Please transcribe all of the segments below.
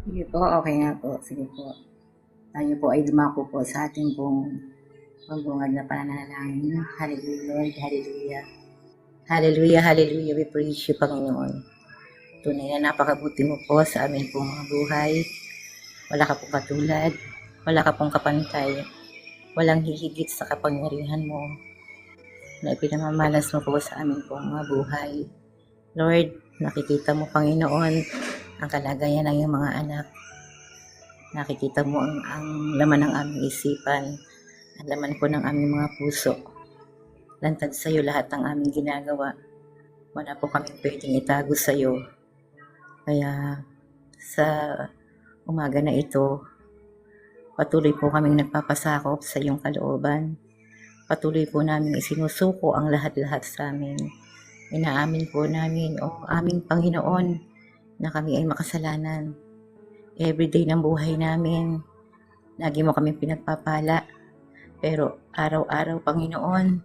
Sige po, okay nga po. Sige po. Tayo po ay dumako po sa ating pong magbungad na pananalangin. Hallelujah, Lord. Hallelujah. Hallelujah, hallelujah. We praise you, Panginoon. Tunay na napakabuti mo po sa amin pong mga buhay. Wala ka pong katulad. Wala ka pong kapantay. Walang hihigit sa kapangyarihan mo na ipinamamalas mo po sa amin pong mga buhay. Lord, nakikita mo, Panginoon, ang kalagayan ng iyong mga anak. Nakikita mo ang laman ng aming isipan, ang laman po ng aming mga puso. Lantad sa iyo lahat ng aming ginagawa. Wala po kaming pwedeng itago sa iyo. Kaya sa umaga na ito, patuloy po kaming nagpapasakop sa iyong kalooban. Patuloy po namin isinusuko ang lahat-lahat sa amin. Inaamin po namin, aming Panginoon, na kami ay makasalanan. Everyday ng buhay namin, lagi mo kami pinagpapala. Pero araw-araw, Panginoon,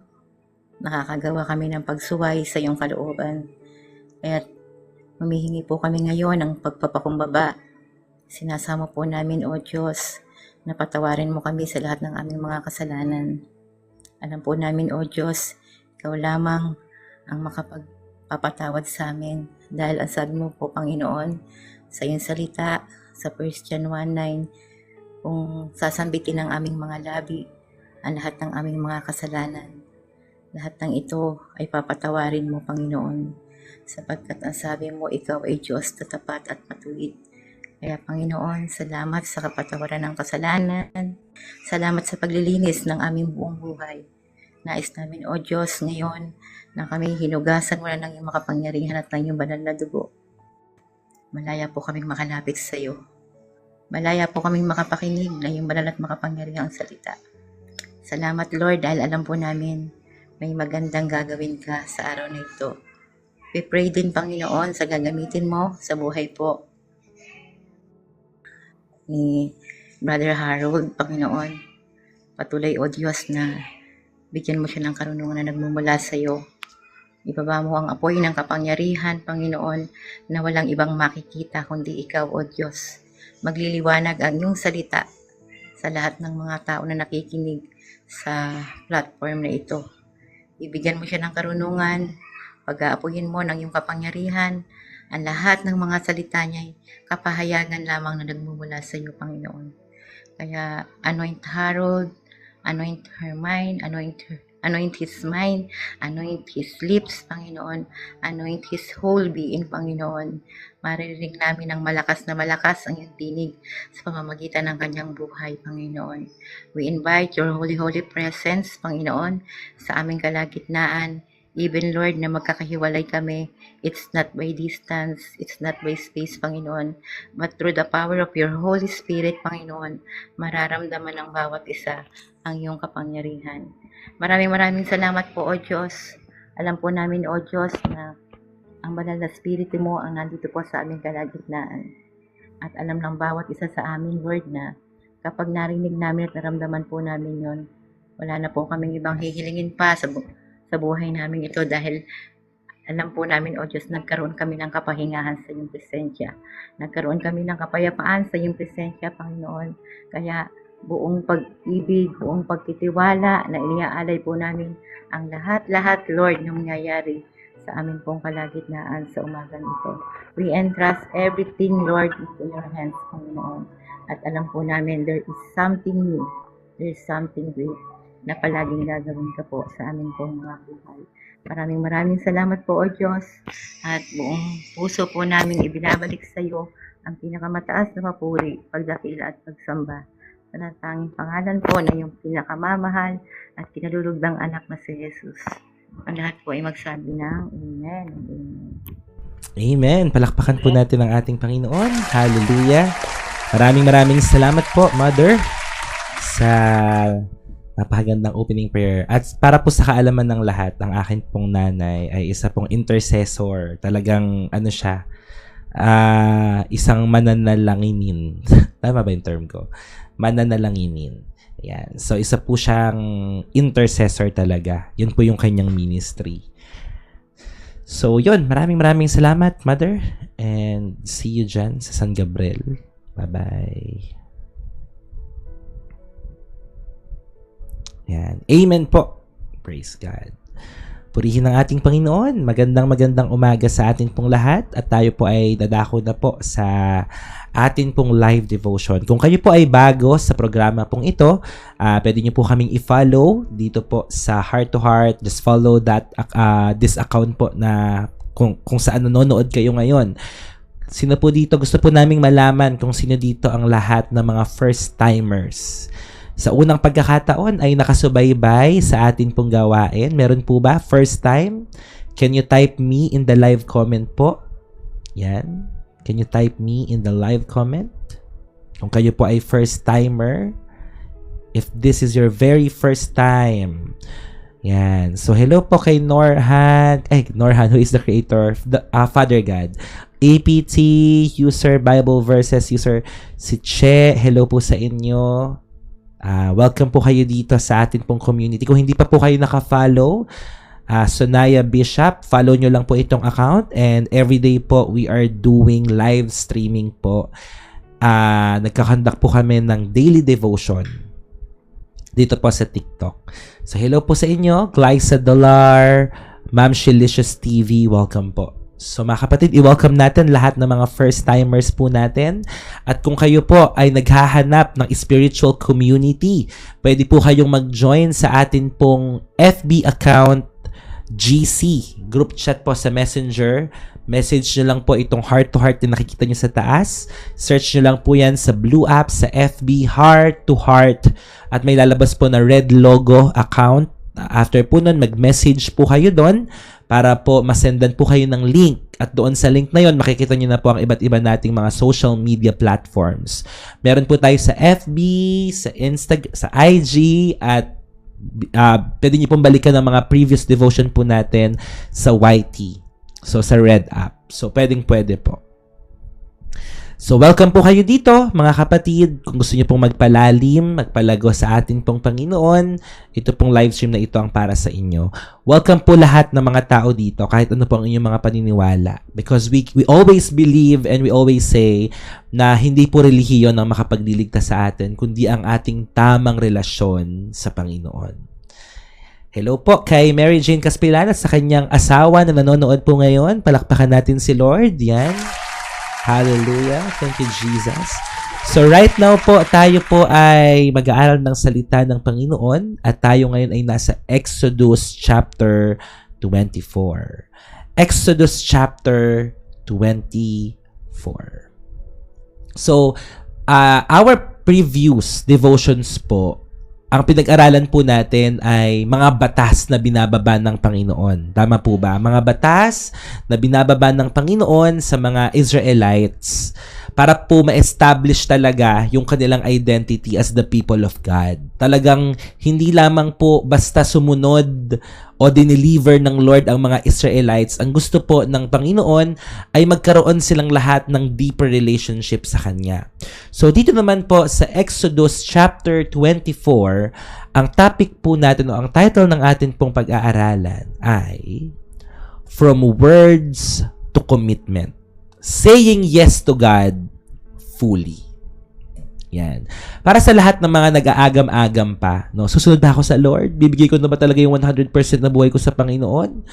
nakakagawa kami ng pagsuway sa iyong kalooban. Kaya humihingi po kami ngayon ng pagpapakumbaba. Sinasamo po namin, O Diyos, na patawarin mo kami sa lahat ng aming mga kasalanan. Alam po namin, O Diyos, ikaw lamang ang makapagpapatawad sa amin. Dahil ang sabi mo po, Panginoon, sa iyong salita, sa 1 John 1:9, kung sasambitin ng aming mga labi ang lahat ng aming mga kasalanan, lahat ng ito ay papatawarin mo, Panginoon, sapagkat ang sabi mo, ikaw ay Diyos na tapat at matuwid. Kaya, Panginoon, salamat sa kapatawaran ng kasalanan. Salamat sa paglilinis ng aming buong buhay. Nais namin, O Diyos, ngayon na kami hinugasan mo na ng iyong makapangyarihan at ng iyong banal na dugo. Malaya po kaming makalapit sa iyo. Malaya po kaming makapakinig ng iyong banal at makapangyarihang salita. Salamat, Lord, dahil alam po namin may magandang gagawin ka sa araw na ito. We pray din, Panginoon, sa gagamitin mo sa buhay po ni Brother Harold, Panginoon. Patuloy, O Diyos, na bigyan mo siya ng karunungan na nagmumula sa iyo. Ibaba mo ang apoy ng kapangyarihan, Panginoon, na walang ibang makikita kundi ikaw, O Diyos. Magliliwanag ang iyong salita sa lahat ng mga tao na nakikinig sa platform na ito. Ibigyan mo siya ng karunungan, pag-aapuyin mo ng iyong kapangyarihan, ang lahat ng mga salita niya ay kapahayagan lamang na nagmumula sa iyo, Panginoon. Kaya anoint Harold, anoint her mind, anoint his mind, anoint his lips, Panginoon, anoint his whole being, Panginoon. Maririnig namin ng malakas na malakas ang iyong tinig sa pamamagitan ng kanyang buhay, Panginoon. We invite your holy presence, Panginoon, sa aming kalagitnaan. Even, Lord, na magkakahiwalay kami, it's not by distance, it's not by space, Panginoon, but through the power of your Holy Spirit, Panginoon, mararamdaman ng bawat isa ang iyong kapangyarihan. Maraming salamat po, O Diyos. Alam po namin, O Diyos, na ang banal na Espiritu mo ang nandito po sa aming kalagitnaan. At alam ng bawat isa sa amin, Lord, na kapag narinig namin at naramdaman po namin yon, wala na po kaming ibang hihilingin pa sa buhay namin ito dahil alam po namin, O Diyos, nagkaroon kami ng kapahingahan sa iyong presensya. Nagkaroon kami ng kapayapaan sa iyong presensya, Panginoon. Kaya buong pag-ibig, buong pagtitiwala na iniaalay po namin ang lahat-lahat, Lord, na mangyayari sa amin pong kalagitnaan sa umagang ito. We entrust everything, Lord, into your hands, Panginoon. At alam po namin, there is something new, there is something great na palaging gagawin ka po sa amin pong mga buhay. Maraming salamat po, O Diyos, at buong puso po namin ibinabalik sa iyo ang pinakamataas na papuri, pagdakila at pagsamba sa natanging pangalan po na yung pinakamamahal at kinalulugdang anak na si Jesus. Ang lahat po ay magsabi ng Amen. Amen. Amen. Palakpakan po natin ang ating Panginoon. Hallelujah. Maraming salamat po, Mother, sa napakagandang opening prayer. At para po sa kaalaman ng lahat, ang akin pong nanay ay isa pong intercessor. Talagang ano siya, isang mananalanginin. Tama ba yung term ko? Mananalanginin. Ayan. So, isa po siyang intercessor talaga. Yun po yung kanyang ministry. So, yun. Maraming salamat, Mother. And see you dyan sa San Gabriel. Bye-bye. Yan. Amen po. Praise God. Purihin ang ating Panginoon. Magandang umaga sa atin pong lahat at tayo po ay dadako na po sa atin pong live devotion. Kung kayo po ay bago sa programa pong ito, pwede nyo po kaming i-follow dito po sa Heart to Heart. Just follow this account po na kung saan nanonood kayo ngayon. Sino po dito? Gusto po naming malaman kung sino dito ang lahat ng mga first-timers. Sa unang pagkakataon ay nakasubaybay sa atin pong gawain. Meron po ba? First time? Can you type me in the live comment po? Yan. Can you type me in the live comment? Kung kayo po ay first timer. If this is your very first time. Yan. So, hello po kay Norhan. Norhan, who is the creator of the Father God. APT, user Bible Verses, user si Che. Hello po sa inyo. Welcome po kayo dito sa atin pong community. Kung hindi pa po kayo naka-follow, Sonaya Bishop, follow nyo lang po itong account. And everyday po, we are doing live streaming po. Nagkakandak po kami ng daily devotion dito po sa TikTok. So, hello po sa inyo. Glyza Dollar, Ma'am Shelicious TV, welcome po. So mga kapatid, i-welcome natin lahat ng mga first-timers po natin. At kung kayo po ay naghahanap ng spiritual community, pwede po kayong mag-join sa atin pong FB account GC, group chat po sa Messenger. Message nyo lang po itong Heart to Heart na nakikita nyo sa taas. Search nyo lang po yan sa blue app, sa FB Heart to Heart. At may lalabas po na red logo account. After po nun, mag-message po kayo doon para po masendan po kayo ng link. At doon sa link na yon, makikita nyo na po ang iba't iba nating mga social media platforms. Meron po tayo sa FB, sa Instagram, sa IG, at pwede nyo pong balikan ang mga previous devotion po natin sa YT. So, sa Red app. So, pwede po. So, welcome po kayo dito, mga kapatid. Kung gusto niyo pong magpalalim, magpalago sa atin pong Panginoon, ito pong live stream na ito ang para sa inyo. Welcome po lahat ng mga tao dito, kahit ano po ang inyong mga paniniwala. Because we always believe and we always say na hindi po relihiyon ang makapagliligtas sa atin, kundi ang ating tamang relasyon sa Panginoon. Hello po kay Mary Jane Caspilana sa kanyang asawa na nanonood po ngayon. Palakpakan natin si Lord. Yan. Hallelujah. Thank you, Jesus. So right now po, tayo po ay mag-aaral ng salita ng Panginoon at tayo ngayon ay nasa Exodus chapter 24. Exodus chapter 24. So, our previous devotions po, ang pinag-aralan po natin ay mga batas na binababa ng Panginoon. Tama po ba? Mga batas na binababa ng Panginoon sa mga Israelites para po ma-establish talaga yung kanilang identity as the people of God. Talagang hindi lamang po basta sumunod o dineliver ng Lord ang mga Israelites. Ang gusto po ng Panginoon ay magkaroon silang lahat ng deeper relationship sa Kanya. So dito naman po sa Exodus chapter 24, ang topic po natin o ang title ng atin pong pag-aaralan ay From Words to Commitment. Saying yes to God fully. Yan. Para sa lahat ng mga nag-aagam-agam pa, no, susunod ba ako sa Lord? Bibigay ko na ba talaga yung 100% na buhay ko sa Panginoon?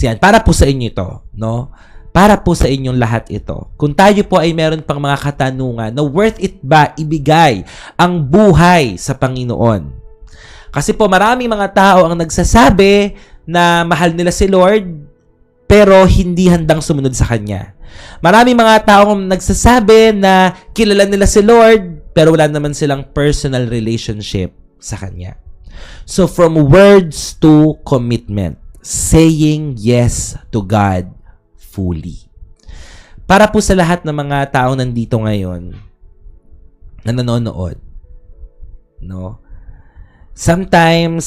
Yan. Para po sa inyo ito, no? Para po sa inyong lahat ito. Kung tayo po ay meron pang mga katanungan na worth it ba ibigay ang buhay sa Panginoon? Kasi po maraming mga tao ang nagsasabi na mahal nila si Lord, pero hindi handang sumunod sa Kanya. Maraming mga taong nagsasabi na kilala nila si Lord, pero wala naman silang personal relationship sa Kanya. So, from words to commitment, saying yes to God fully. Para po sa lahat ng mga taong nandito ngayon na nanonood, no? Sometimes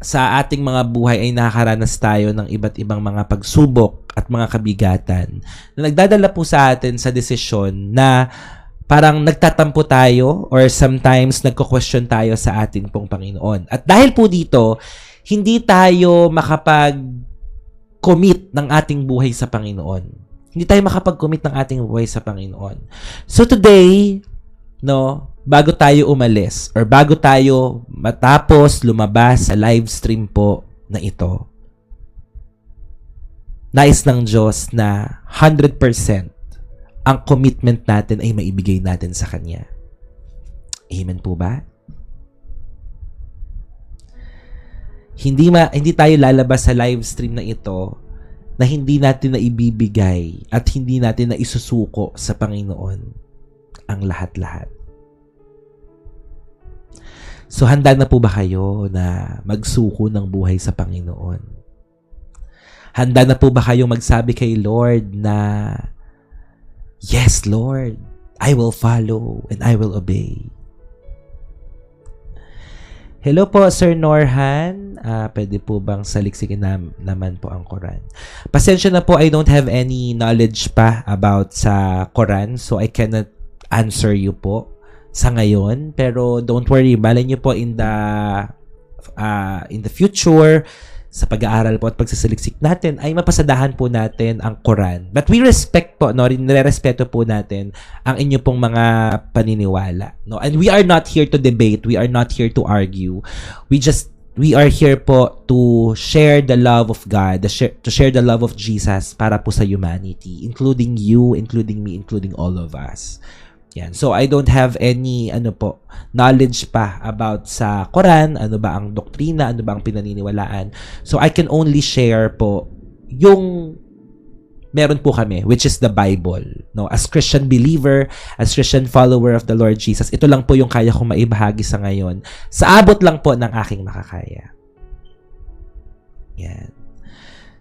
sa ating mga buhay ay nakakaranas tayo ng iba't ibang mga pagsubok at mga kabigatan na nagdadala po sa atin sa desisyon na parang nagtatampo tayo or sometimes nagko-question tayo sa ating pong Panginoon. At dahil po dito, hindi tayo makapag-commit ng ating buhay sa Panginoon. Hindi tayo makapag-commit ng ating buhay sa Panginoon. So today, no, bago tayo umalis or bago tayo matapos lumabas sa live stream po na ito, nais ng Diyos na 100% ang commitment natin ay maibigay natin sa Kanya. Amen po ba? Hindi tayo lalabas sa live stream na ito na hindi natin na ibibigay at hindi natin na isusuko sa Panginoon ang lahat-lahat. So, handa na po ba kayo na magsuko ng buhay sa Panginoon? Handa na po ba kayong magsabi kay Lord na, "Yes, Lord, I will follow and I will obey"? Hello po, Sir Norhan. Pwede po bang saliksikin naman po ang Quran? Pasensya na po, I don't have any knowledge pa about sa Quran, so I cannot answer you po sa ngayon. Pero don't worry, malay nyo po in the future, sa pag-aaral po at pagsasaliksik natin, ay mapasadahan po natin ang Quran. But we respect po, no, nire-respeto po natin ang inyo pong mga paniniwala. No? And we are not here to debate. We are not here to argue. We are here po to share the love of God, to share the love of Jesus para po sa humanity, including you, including me, including all of us. Yan. So, I don't have any knowledge pa about sa Quran, ano ba ang doktrina, ano ba ang pinaniniwalaan. So, I can only share po yung meron po kami, which is the Bible. No? As Christian believer, as Christian follower of the Lord Jesus, ito lang po yung kaya kong maibahagi sa ngayon. Sa abot lang po ng aking makakaya. Yan.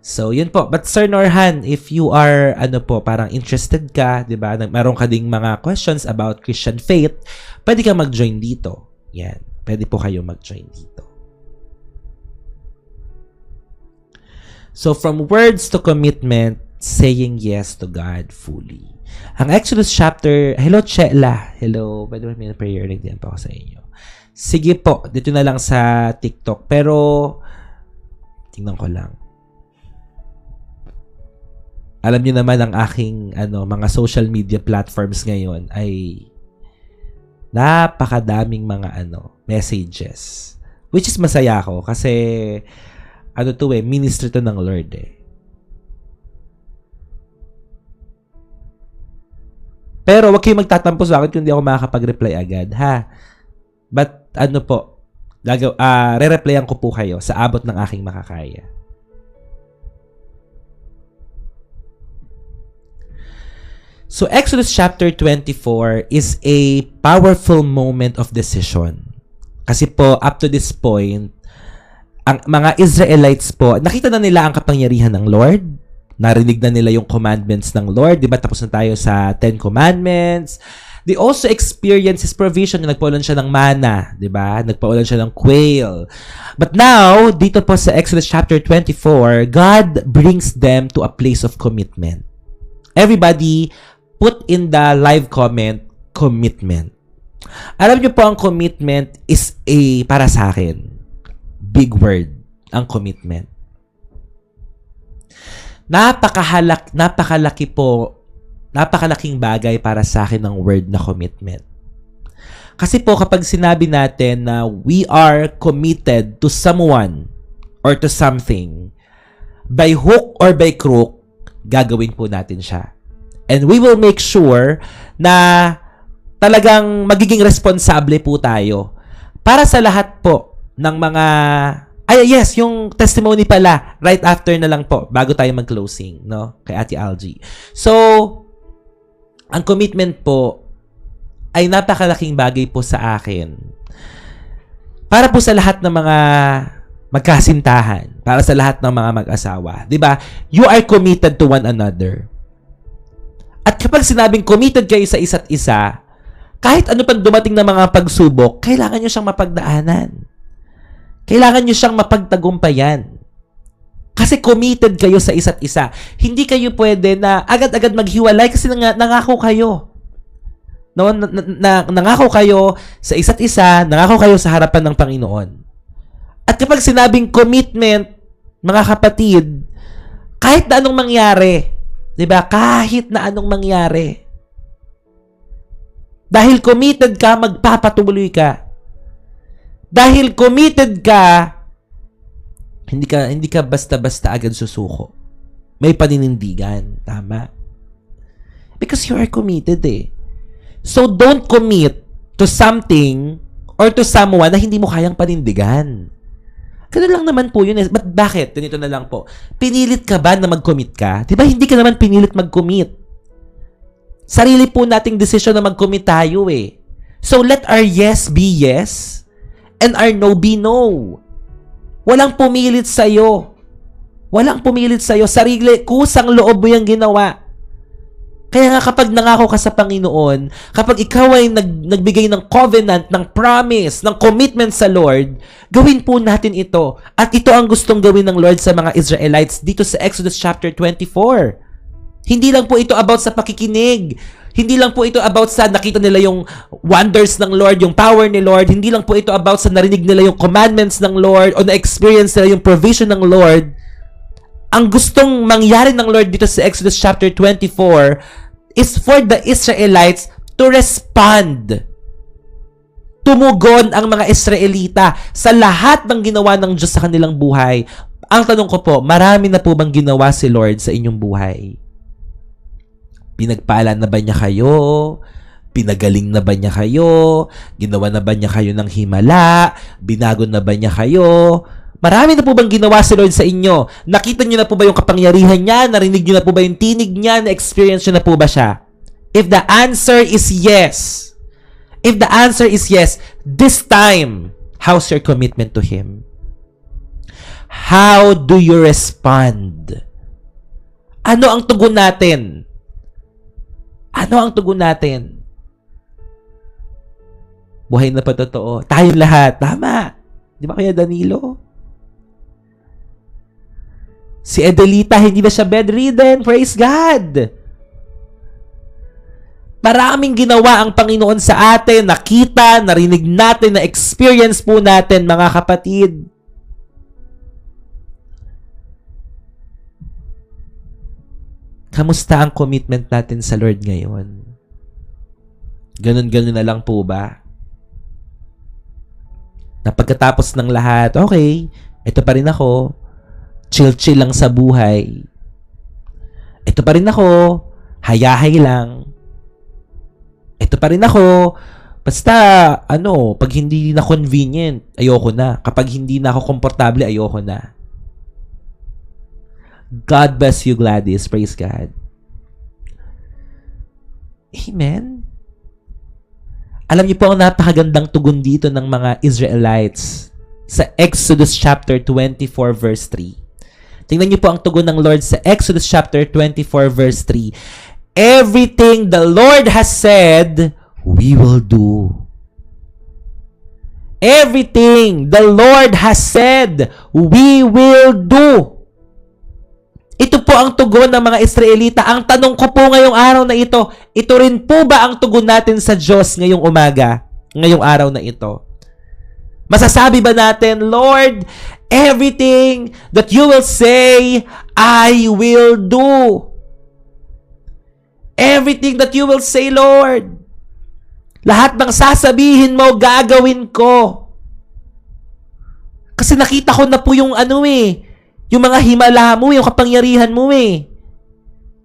So, yun po. But Sir Norhan, if you are, parang interested ka, di ba? Meron ka ding mga questions about Christian faith, pwede ka mag-join dito. Yan. Pwede po kayo mag-join dito. So, from words to commitment, saying yes to God fully. Ang Exodus chapter, hello Chela. Hello, pwede ba may prayer din pa ako sa inyo. Sige po, dito na lang sa TikTok. Pero, tingnan ko lang. Alam niyo naman ang aking mga social media platforms ngayon ay napakadaming mga messages. Which is masaya ako kasi ministry to ng Lord eh. Pero wag kayong magtatampo sa akin kung hindi ako makakapag-reply agad, ha? But re-replyan ko po kayo sa abot ng aking makakaya. So, Exodus chapter 24 is a powerful moment of decision. Kasi po, up to this point, ang mga Israelites po, nakita na nila ang kapangyarihan ng Lord. Narinig na nila yung commandments ng Lord. Diba? Tapos na tayo sa 10 Commandments. They also experience His provision. Nagpaulan siya ng manna. Diba? Nagpaulan siya ng quail. But now, dito po sa Exodus chapter 24, God brings them to a place of commitment. Everybody, put in the live comment, commitment. Alam niyo po, ang commitment is para sa akin, big word, ang commitment. Napakalaking bagay para sa akin ang word na commitment. Kasi po, kapag sinabi natin na we are committed to someone or to something, by hook or by crook, gagawin po natin siya. And we will make sure na talagang magiging responsable po tayo para sa lahat po ng mga... yes, yung testimony pala, right after na lang po, bago tayo mag-closing, no? Kay Ate Algie. So, ang commitment po ay napakalaking bagay po sa akin. Para po sa lahat ng mga magkasintahan, para sa lahat ng mga mag-asawa. 'Di ba? You are committed to one another. At kapag sinabing committed kayo sa isa't isa, kahit ano pang dumating na mga pagsubok, kailangan nyo siyang mapagdaanan. Kailangan nyo siyang mapagtagumpayan. Kasi committed kayo sa isa't isa. Hindi kayo pwede na agad-agad maghiwalay kasi nangako kayo. No? Nangako kayo sa isa't isa, nangako kayo sa harapan ng Panginoon. At kapag sinabing commitment, mga kapatid, kahit na anong mangyari, 'Diba? Kahit na anong mangyari. Dahil committed ka, magpapatuloy ka. Dahil committed ka, hindi ka basta-basta agad susuko. May paninindigan. Tama? Because you are committed eh. So don't commit to something or to someone na hindi mo kayang panindigan. Ganun lang naman po yun eh. Bakit? Ganito na lang po. Pinilit ka ba na mag-commit ka? Diba hindi ka naman pinilit mag-commit? Sarili po nating desisyon na mag-commit tayo eh. So let our yes be yes and our no be no. Walang pumilit sa'yo. Walang pumilit sa'yo. Sarili, kusang loob mo yung ginawa. Kaya nga kapag nangako ka sa Panginoon, kapag ikaw ay nagbigay ng covenant, ng promise, ng commitment sa Lord, gawin po natin ito. At ito ang gustong gawin ng Lord sa mga Israelites dito sa Exodus chapter 24. Hindi lang po ito about sa pakikinig. Hindi lang po ito about sa nakita nila yung wonders ng Lord, yung power ni Lord. Hindi lang po ito about sa narinig nila yung commandments ng Lord o na-experience nila yung provision ng Lord. Ang gustong mangyari ng Lord dito sa Exodus chapter 24 is for the Israelites to respond. Tumugon ang mga Israelita sa lahat ng ginawa ng Diyos sa kanilang buhay. Ang tanong ko po, marami na po bang ginawa si Lord sa inyong buhay? Pinagpala na ba niya kayo? Pinagaling na ba niya kayo? Ginawa na ba niya kayo ng himala? Binago na ba niya kayo? Marami na po bang ginawa si Lord sa inyo? Nakita niyo na po ba yung kapangyarihan niya? Narinig niyo na po ba yung tinig niya? Na-experience niyo na po ba siya? If the answer is yes, this time, how's your commitment to Him? How do you respond? Ano ang tugon natin? Buhay na pa totoo. Tayong lahat. Tama. Di ba kaya Danilo? Si Edelita, hindi na siya bedridden. Praise God! Maraming ginawa ang Panginoon sa atin. Nakita, narinig natin, na-experience po natin, mga kapatid. Kamusta ang commitment natin sa Lord ngayon? Ganun-ganun na lang po ba? Na pagkatapos ng lahat, okay, ito pa rin ako. Chill-chill lang sa buhay. Ito pa rin ako. Hayahay lang. Ito pa rin ako. Basta, pag hindi na convenient, ayoko na. Kapag hindi na ako komportable, ayoko na. God bless you, Gladys. Praise God. Amen. Alam niyo po ang napakagandang tugon dito ng mga Israelites sa Exodus chapter 24 verse 3. Tingnan niyo po ang tugon ng Lord sa Exodus chapter 24 verse 3. Everything the Lord has said, we will do. Everything the Lord has said, we will do. Ito po ang tugon ng mga Israelita. Ang tanong ko po ngayong araw na ito rin po ba ang tugon natin sa Diyos ngayong umaga, ngayong araw na ito? Masasabi ba natin, Lord, everything that you will say, I will do. Everything that you will say, Lord. Lahat ng sasabihin mo, gagawin ko. Kasi nakita ko na po yung yung mga himala mo, yung kapangyarihan mo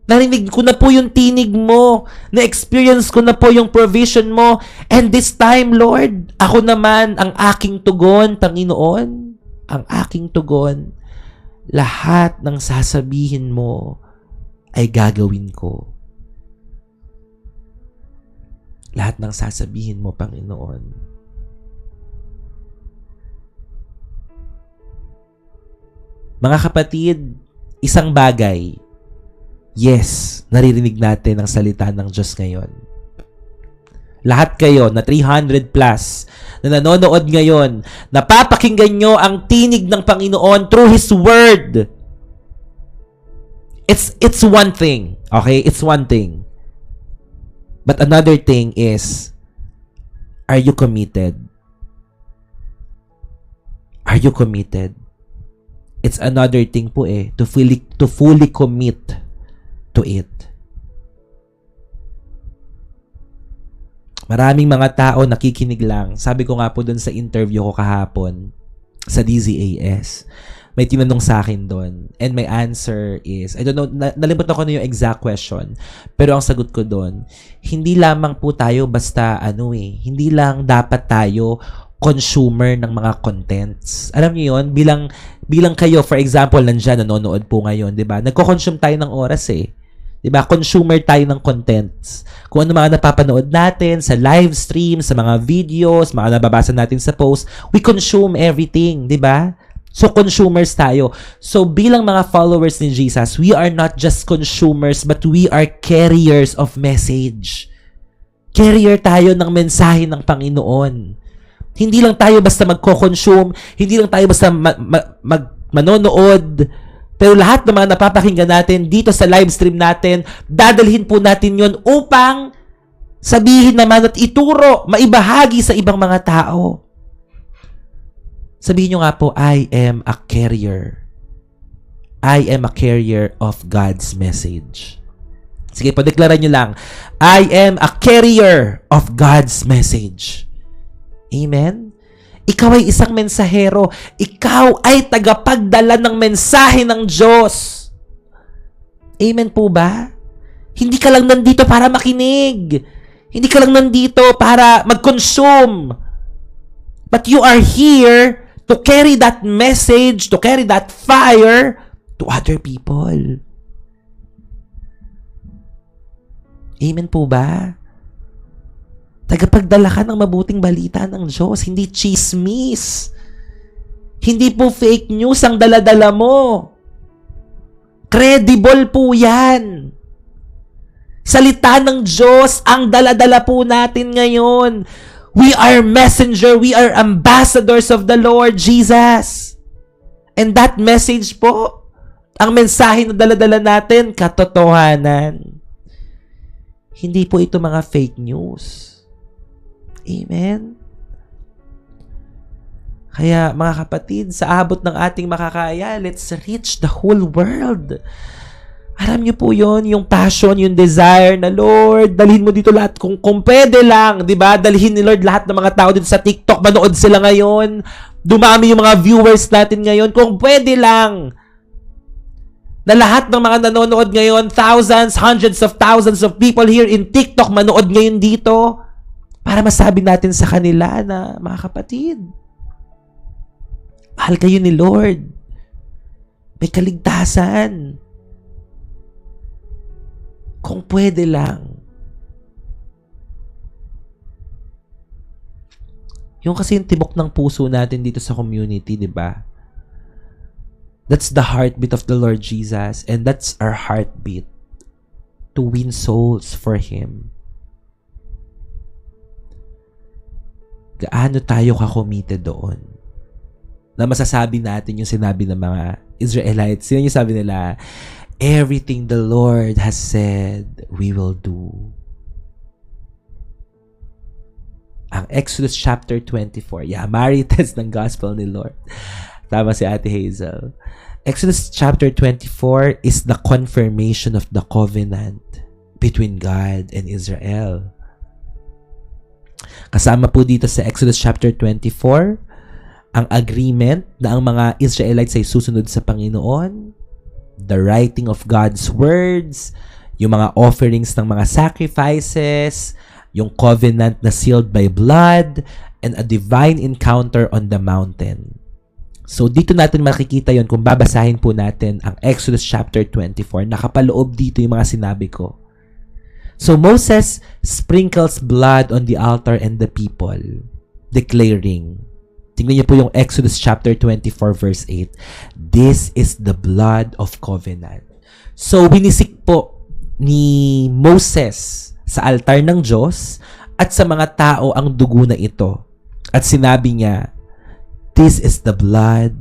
Narinig ko na po yung tinig mo. Na-experience ko na po yung provision mo. And this time, Lord, ako naman, ang aking tugon, Panginoon, ang aking tugon, lahat ng sasabihin mo ay gagawin ko. Lahat ng sasabihin mo, Panginoon. Mga kapatid, isang bagay, yes, naririnig natin ang salita ng Diyos ngayon. Lahat kayo na 300 plus na nanonood ngayon, napapakinggan nyo ang tinig ng Panginoon through His Word. It's one thing, okay? It's one thing. But another thing is, are you committed? Are you committed? It's another thing po to fully commit to it. Maraming mga tao nakikinig lang. Sabi ko nga po dun sa interview ko kahapon sa DZAS, may tinanong sa akin doon. And my answer is, I don't know, nalimutan ko na yung exact question. Pero ang sagot ko doon, hindi lamang po tayo basta hindi lang dapat tayo consumer ng mga contents. Alam niyo yun, bilang kayo, for example, nandyan, nanonood po ngayon, di ba? Nagko-consume tayo ng oras eh. Diba? Consumer tayo ng contents. Kung ano mga napapanood natin sa live stream, sa mga videos, mga nababasa natin sa post, we consume everything, diba? So, consumers tayo. So, bilang mga followers ni Jesus, we are not just consumers, but we are carriers of message. Carrier tayo ng mensahe ng Panginoon. Hindi lang tayo basta magko-consume, hindi lang tayo basta manonood, pero lahat ng mga napapakinggan natin dito sa live stream natin, dadalhin po natin yon upang sabihin naman at ituro, maibahagi sa ibang mga tao. Sabihin nyo nga po, I am a carrier. I am a carrier of God's message. Sige, padeklara nyo lang. I am a carrier of God's message. Amen? Ikaw ay isang mensahero. Ikaw ay tagapagdala ng mensahe ng Diyos. Amen po ba? Hindi ka lang nandito para makinig. Hindi ka lang nandito para mag-consume. But you are here to carry that message, to carry that fire to other people. Amen po ba? Tagapagdala ka ng mabuting balita ng Diyos, hindi chismis. Hindi po fake news ang daladala mo. Credible po yan. Salita ng Diyos ang daladala po natin ngayon. We are messenger, we are ambassadors of the Lord Jesus. And that message po, ang mensahe na daladala natin, katotohanan. Hindi po ito mga fake news. Amen? Kaya mga kapatid, sa abot ng ating makakaya, let's reach the whole world. Alam niyo po yon, yung passion, yung desire na, Lord, dalhin mo dito lahat. Kung pwede lang, di ba? Dalhin ni Lord lahat ng mga tao dito sa TikTok. Manood sila ngayon. Dumami yung mga viewers natin ngayon. Kung pwede lang, na lahat ng mga nanonood ngayon, thousands, hundreds of thousands of people here in TikTok, manood ngayon dito. Para masabi natin sa kanila na, mga kapatid, mahal kayo ni Lord. May kaligtasan. Kung pwede lang. Yung kasi yung tibok ng puso natin dito sa community, di ba? That's the heartbeat of the Lord Jesus, and that's our heartbeat to win souls for Him. Gaano tayo ka-committed doon? Na masasabi natin yung sinabi ng mga Israelites. Sino yung sabi nila? Everything the Lord has said, we will do. Ang Exodus chapter 24. Yeah, marites ng gospel ni Lord. Tama si Ate Hazel. Exodus chapter 24 is the confirmation of the covenant between God and Israel. Kasama po dito sa Exodus chapter 24 ang agreement na ang mga Israelites ay susunod sa Panginoon, the writing of God's words, yung mga offerings ng mga sacrifices, yung covenant na sealed by blood, and a divine encounter on the mountain. So dito natin makikita yon kung babasahin po natin ang Exodus chapter 24. Nakapaloob dito yung mga sinabi ko. So Moses sprinkles blood on the altar and the people, declaring, tingnan niyo po yung Exodus chapter 24 verse 8, this is the blood of covenant. So winisik po ni Moses sa altar ng Diyos at sa mga tao ang dugo na ito. At sinabi niya, this is the blood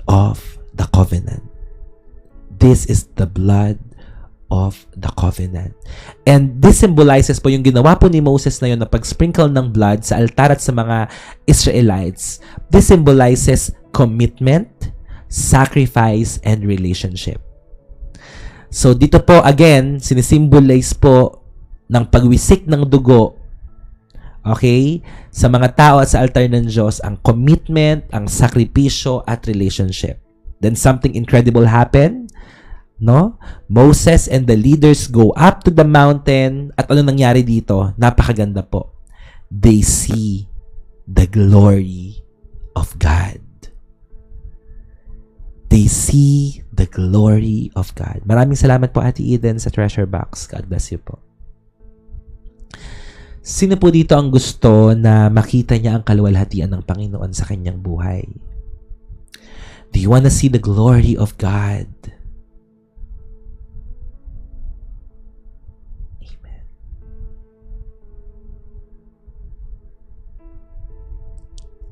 of the covenant. This is the blood of the covenant. And this symbolizes po yung ginawa po ni Moses na yun na pag-sprinkle ng blood sa altar at sa mga Israelites. This symbolizes commitment, sacrifice, and relationship. So, dito po, again, sinisimbolize po ng pagwisik ng dugo, okay, sa mga tao at sa altar ng Diyos, ang commitment, ang sakripisyo, at relationship. Then something incredible happened, no? Moses and the leaders go up to the mountain, at ano nangyari dito? Napakaganda po. They see the glory of God. They see the glory of God. Maraming salamat po, Ate Eden, sa treasure box. God bless you po. Sino po dito ang gusto na makita niya ang kaluwalhatian ng Panginoon sa kanyang buhay? Do you want to see the glory of God? Amen.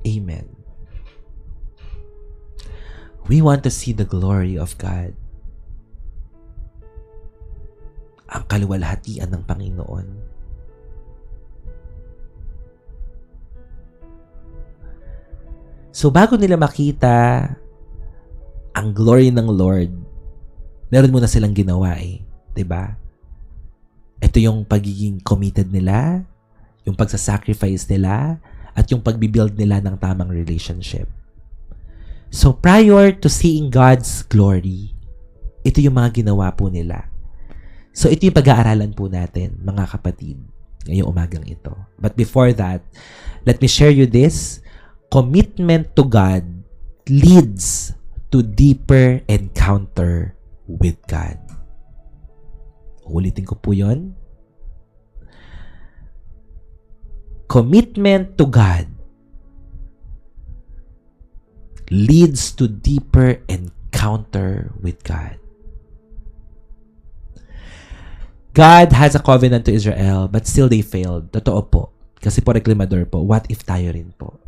Amen. We want to see the glory of God. Ang kaluwalhatian ng Panginoon. So, bago nila makita ang glory ng Lord, meron muna silang ginawa eh. 'Di ba? Ito yung pagiging committed nila, yung pagsasacrifice nila, at yung pagbibuild nila ng tamang relationship. So, prior to seeing God's glory, ito yung mga ginawa po nila. So, ito yung pag-aaralan po natin, mga kapatid, ngayong umagang ito. But before that, let me share you this. Commitment to God leads to deeper encounter with God. Ulitin ko po yun. Commitment to God leads to deeper encounter with God. God has a covenant to Israel, but still they failed. Totoo po. Kasi po reklamador po. What if tayo rin po?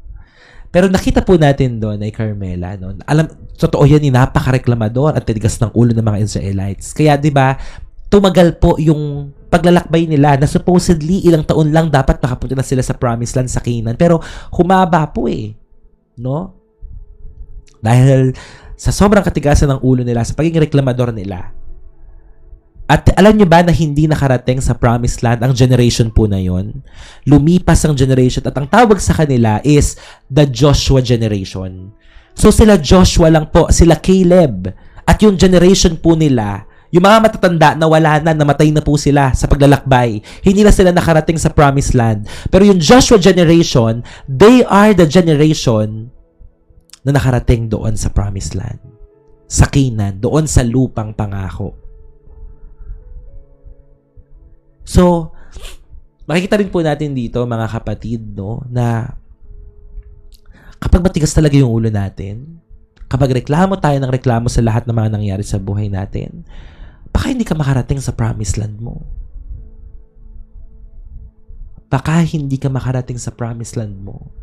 Pero nakita po natin doon ay Carmela, no? Alam, totoo yan, napaka-reklamador at tigas ng ulo ng mga Israelites. Kaya 'di ba, tumagal po yung paglalakbay nila na supposedly ilang taon lang dapat makapunta na sila sa promised land sa Canaan. Pero humaba po eh. No? Dahil sa sobrang katigasan ng ulo nila, sa pagiging reklamador nila. At alam nyo ba na hindi nakarating sa promised land ang generation po na yon? Lumipas ang generation at ang tawag sa kanila is the Joshua generation. So sila Joshua lang po, sila Caleb. At yung generation po nila, yung mga matatanda na wala na, namatay na po sila sa paglalakbay. Hindi na sila nakarating sa promised land. Pero yung Joshua generation, they are the generation na nakarating doon sa promised land. Sa Canaan, doon sa lupang pangako. So, makikita rin po natin dito, mga kapatid, no, na kapag matigas talaga yung ulo natin, kapag reklamo tayo ng reklamo sa lahat ng mga nangyari sa buhay natin, baka hindi ka makarating sa promised land mo. Baka hindi ka makarating sa promised land mo.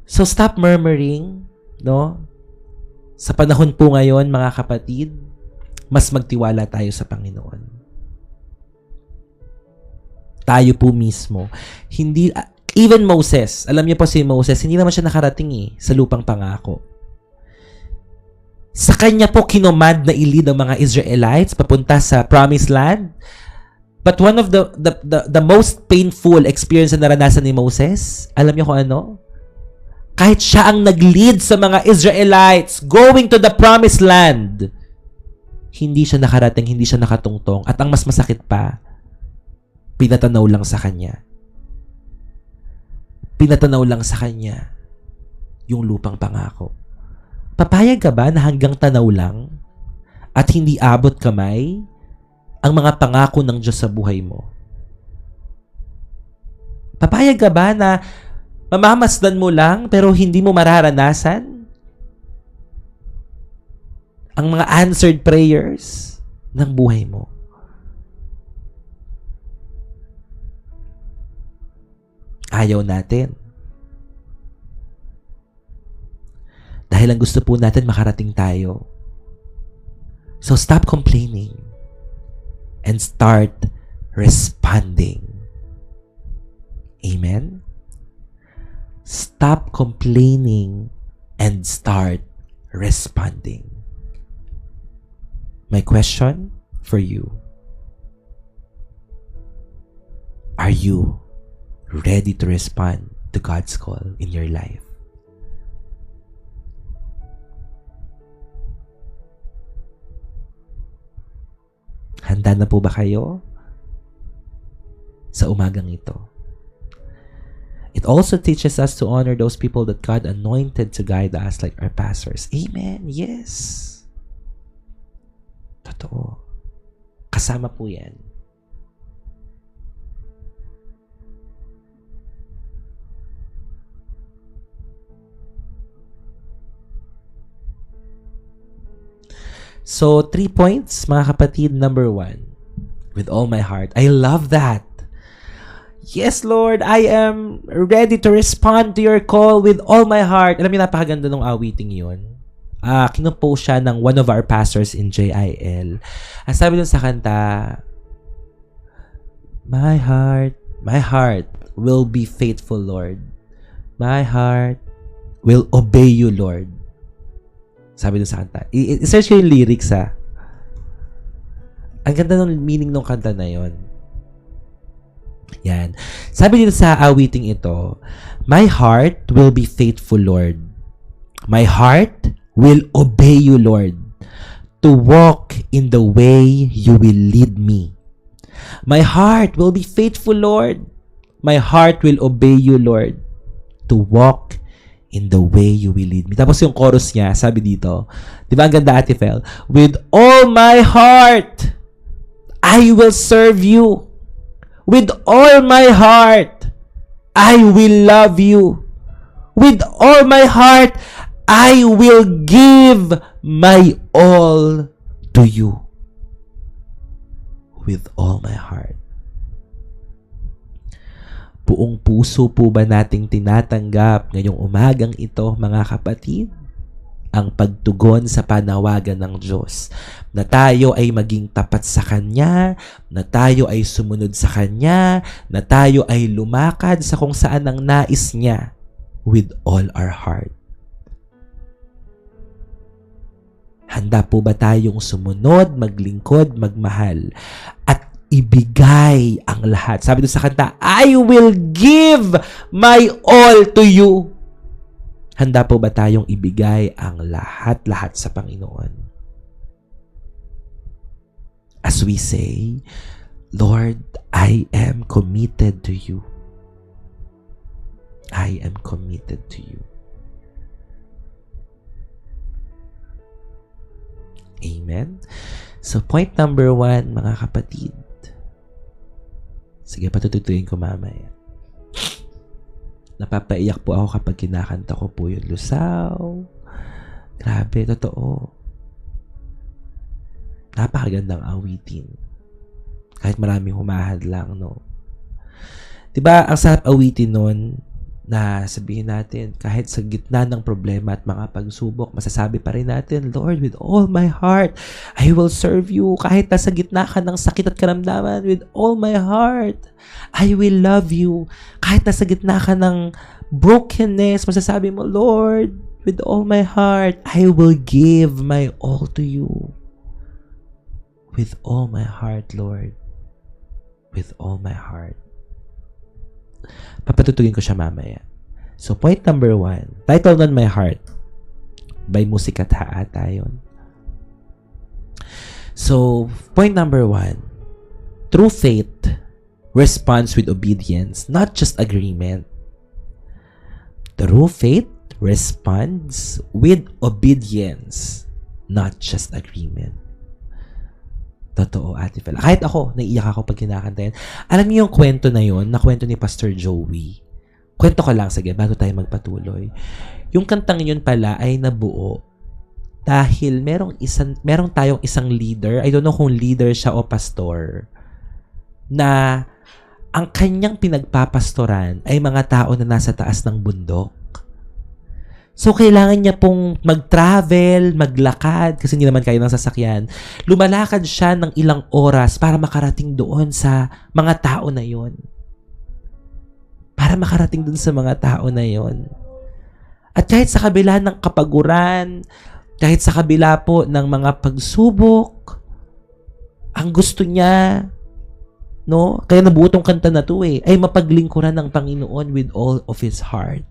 So, stop murmuring, no? Sa panahon po ngayon, mga kapatid, mas magtiwala tayo sa Panginoon. Tayo po mismo. Hindi, even Moses, alam niyo po si Moses, hindi naman siya nakarating sa lupang pangako. Sa kanya po kinomand na i-lead ang mga Israelites papunta sa promised land. But one of the most painful experience na naranasan ni Moses, alam niyo kung ano? Kahit siya ang nag-lead sa mga Israelites going to the promised land, hindi siya nakarating, hindi siya nakatungtong. At ang mas masakit pa, pinatanaw lang sa kanya. Pinatanaw lang sa kanya yung lupang pangako. Papayag ka ba na hanggang tanaw lang at hindi abot kamay ang mga pangako ng Diyos sa buhay mo? Papayag ka ba na mamamasdan mo lang pero hindi mo mararanasan ang mga answered prayers ng buhay mo? Ayaw natin. Dahil ang gusto po natin makarating tayo. So stop complaining and start responding. Amen? Stop complaining and start responding. My question for you, are you ready to respond to God's call in your life? Handa na po ba kayo sa umagang ito? It also teaches us to honor those people that God anointed to guide us like our pastors. Amen. Yes. Totoo. Kasama po yan. So, 3 points, mga kapatid. Number 1, with all my heart. I love that. Yes, Lord, I am ready to respond to your call with all my heart. Alam niyo, napakaganda ng awiting yun. Kinopost siya ng one of our pastors in JIL. Ang sabi dun sa kanta, my heart will be faithful, Lord. My heart will obey you, Lord. Sabi dun sa kanta. I-search ko yung lyrics, ha. Ang ganda ng meaning ng kanta na yon. Yan. Sabi dito sa awiting ito, my heart will be faithful, Lord. My heart will obey you, Lord, to walk in the way you will lead me. My heart will be faithful, Lord. My heart will obey you, Lord, to walk in the way you will lead me. Tapos yung chorus niya, sabi dito, di ba ang ganda, Ate Fel? With all my heart, I will serve you. With all my heart, I will love you. With all my heart, I will give my all to you. With all my heart. Buong puso po ba nating tinatanggap ngayong umagang ito, mga kapatid, ang pagtugon sa panawagan ng Diyos na tayo ay maging tapat sa Kanya, na tayo ay sumunod sa Kanya, na tayo ay lumakad sa kung saan ang nais niya with all our heart? Handa po ba tayong sumunod, maglingkod, magmahal, at ibigay ang lahat? Sabi doon sa kanta, I will give my all to you. Handa po ba tayong ibigay ang lahat-lahat sa Panginoon? As we say, Lord, I am committed to you. I am committed to you. Amen? So, point number 1, mga kapatid. Sige, patututuin ko mamaya. Napapaiyak po ako kapag kinakanta ko po yung Lusaw. Grabe, totoo. Napakagandang awitin. Kahit maraming humahadlang, no? Diba, ang sarap awitin nun na sabihin natin, kahit sa gitna ng problema at mga pagsubok, masasabi pa rin natin, Lord, with all my heart, I will serve you. Kahit nasa gitna ka ng sakit at karamdaman, with all my heart, I will love you. Kahit nasa gitna ka ng brokenness, masasabi mo, Lord, with all my heart, I will give my all to you. With all my heart, Lord. With all my heart. Papatutugin ko siya mamaya. So, point number 1, title on my heart, by Musikat ata yun. So, point number 1, true faith responds with obedience, not just agreement. True faith responds with obedience, not just agreement. Totoo, Ate Fel. Kahit ako, naiiyak ako pag kinakanta yan. Alam niyo yung kwento na yun, na kwento ni Pastor Joey. Kwento ko lang, sige, bago tayo magpatuloy. Yung kantang yun pala ay nabuo dahil merong tayong isang leader, I don't know kung leader siya o pastor, na ang kanyang pinagpapastoran ay mga tao na nasa taas ng bundok. So, kailangan niya pong mag-travel, maglakad, kasi hindi naman kaya ng sasakyan. Lumalakad siya ng ilang oras para makarating doon sa mga tao na yon. Para makarating doon sa mga tao na yon. At kahit sa kabila ng kapaguran, Kahit sa kabila po ng mga pagsubok, ang gusto niya, no? Kaya nabuo tong kanta na to ay mapaglingkuran ng Panginoon with all of his heart.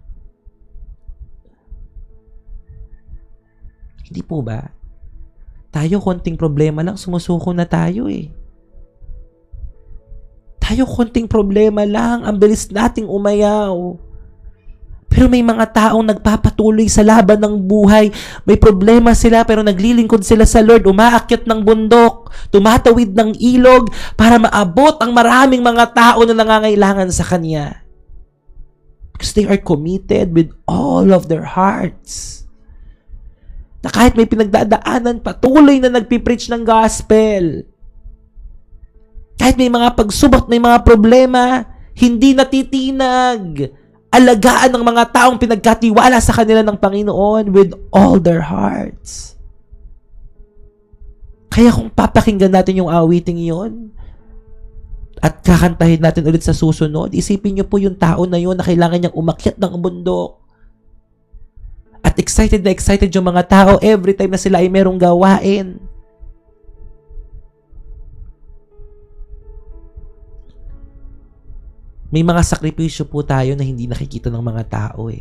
Hindi po ba? Tayo konting problema lang, sumusuko na tayo Tayo konting problema lang, ang bilis nating umayaw. Pero may mga taong nagpapatuloy sa laban ng buhay. May problema sila pero naglilingkod sila sa Lord. Umaakyat ng bundok, tumatawid ng ilog para maabot ang maraming mga tao na nangangailangan sa Kanya. Because they are committed with all of their hearts. Na kahit may pinagdadaanan, patuloy na nagpipreach ng gospel. Kahit may mga pagsubok, may mga problema, hindi natitinag. Alagaan ng mga taong pinagkatiwala sa kanila ng Panginoon with all their hearts. Kaya kung papakinggan natin yung awiting iyon at kakantahin natin ulit sa susunod, isipin niyo po yung tao na yun na kailangan niyang umakyat ng bundok. At excited na excited yung mga tao every time na sila ay merong gawain. May mga sakripisyo po tayo na hindi nakikita ng mga tao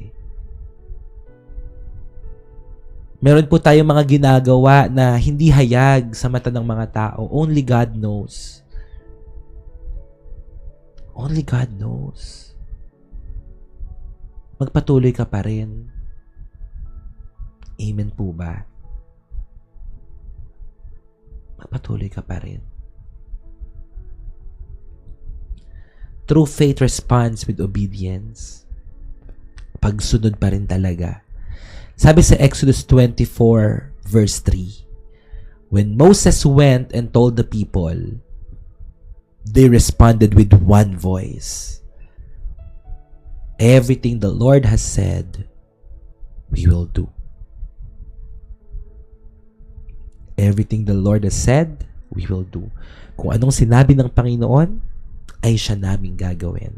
Meron po tayong mga ginagawa na hindi hayag sa mata ng mga tao. Only God knows. Only God knows. Magpatuloy ka pa rin. Amen po ba? Magpatuloy ka pa rin. True faith responds with obedience. Pagsunod pa rin talaga. Sabi sa Exodus 24 verse 3, when Moses went and told the people, they responded with one voice. Everything the Lord has said, we will do. Everything the Lord has said, we will do. Kung anong sinabi ng Panginoon, ay siya naming gagawin.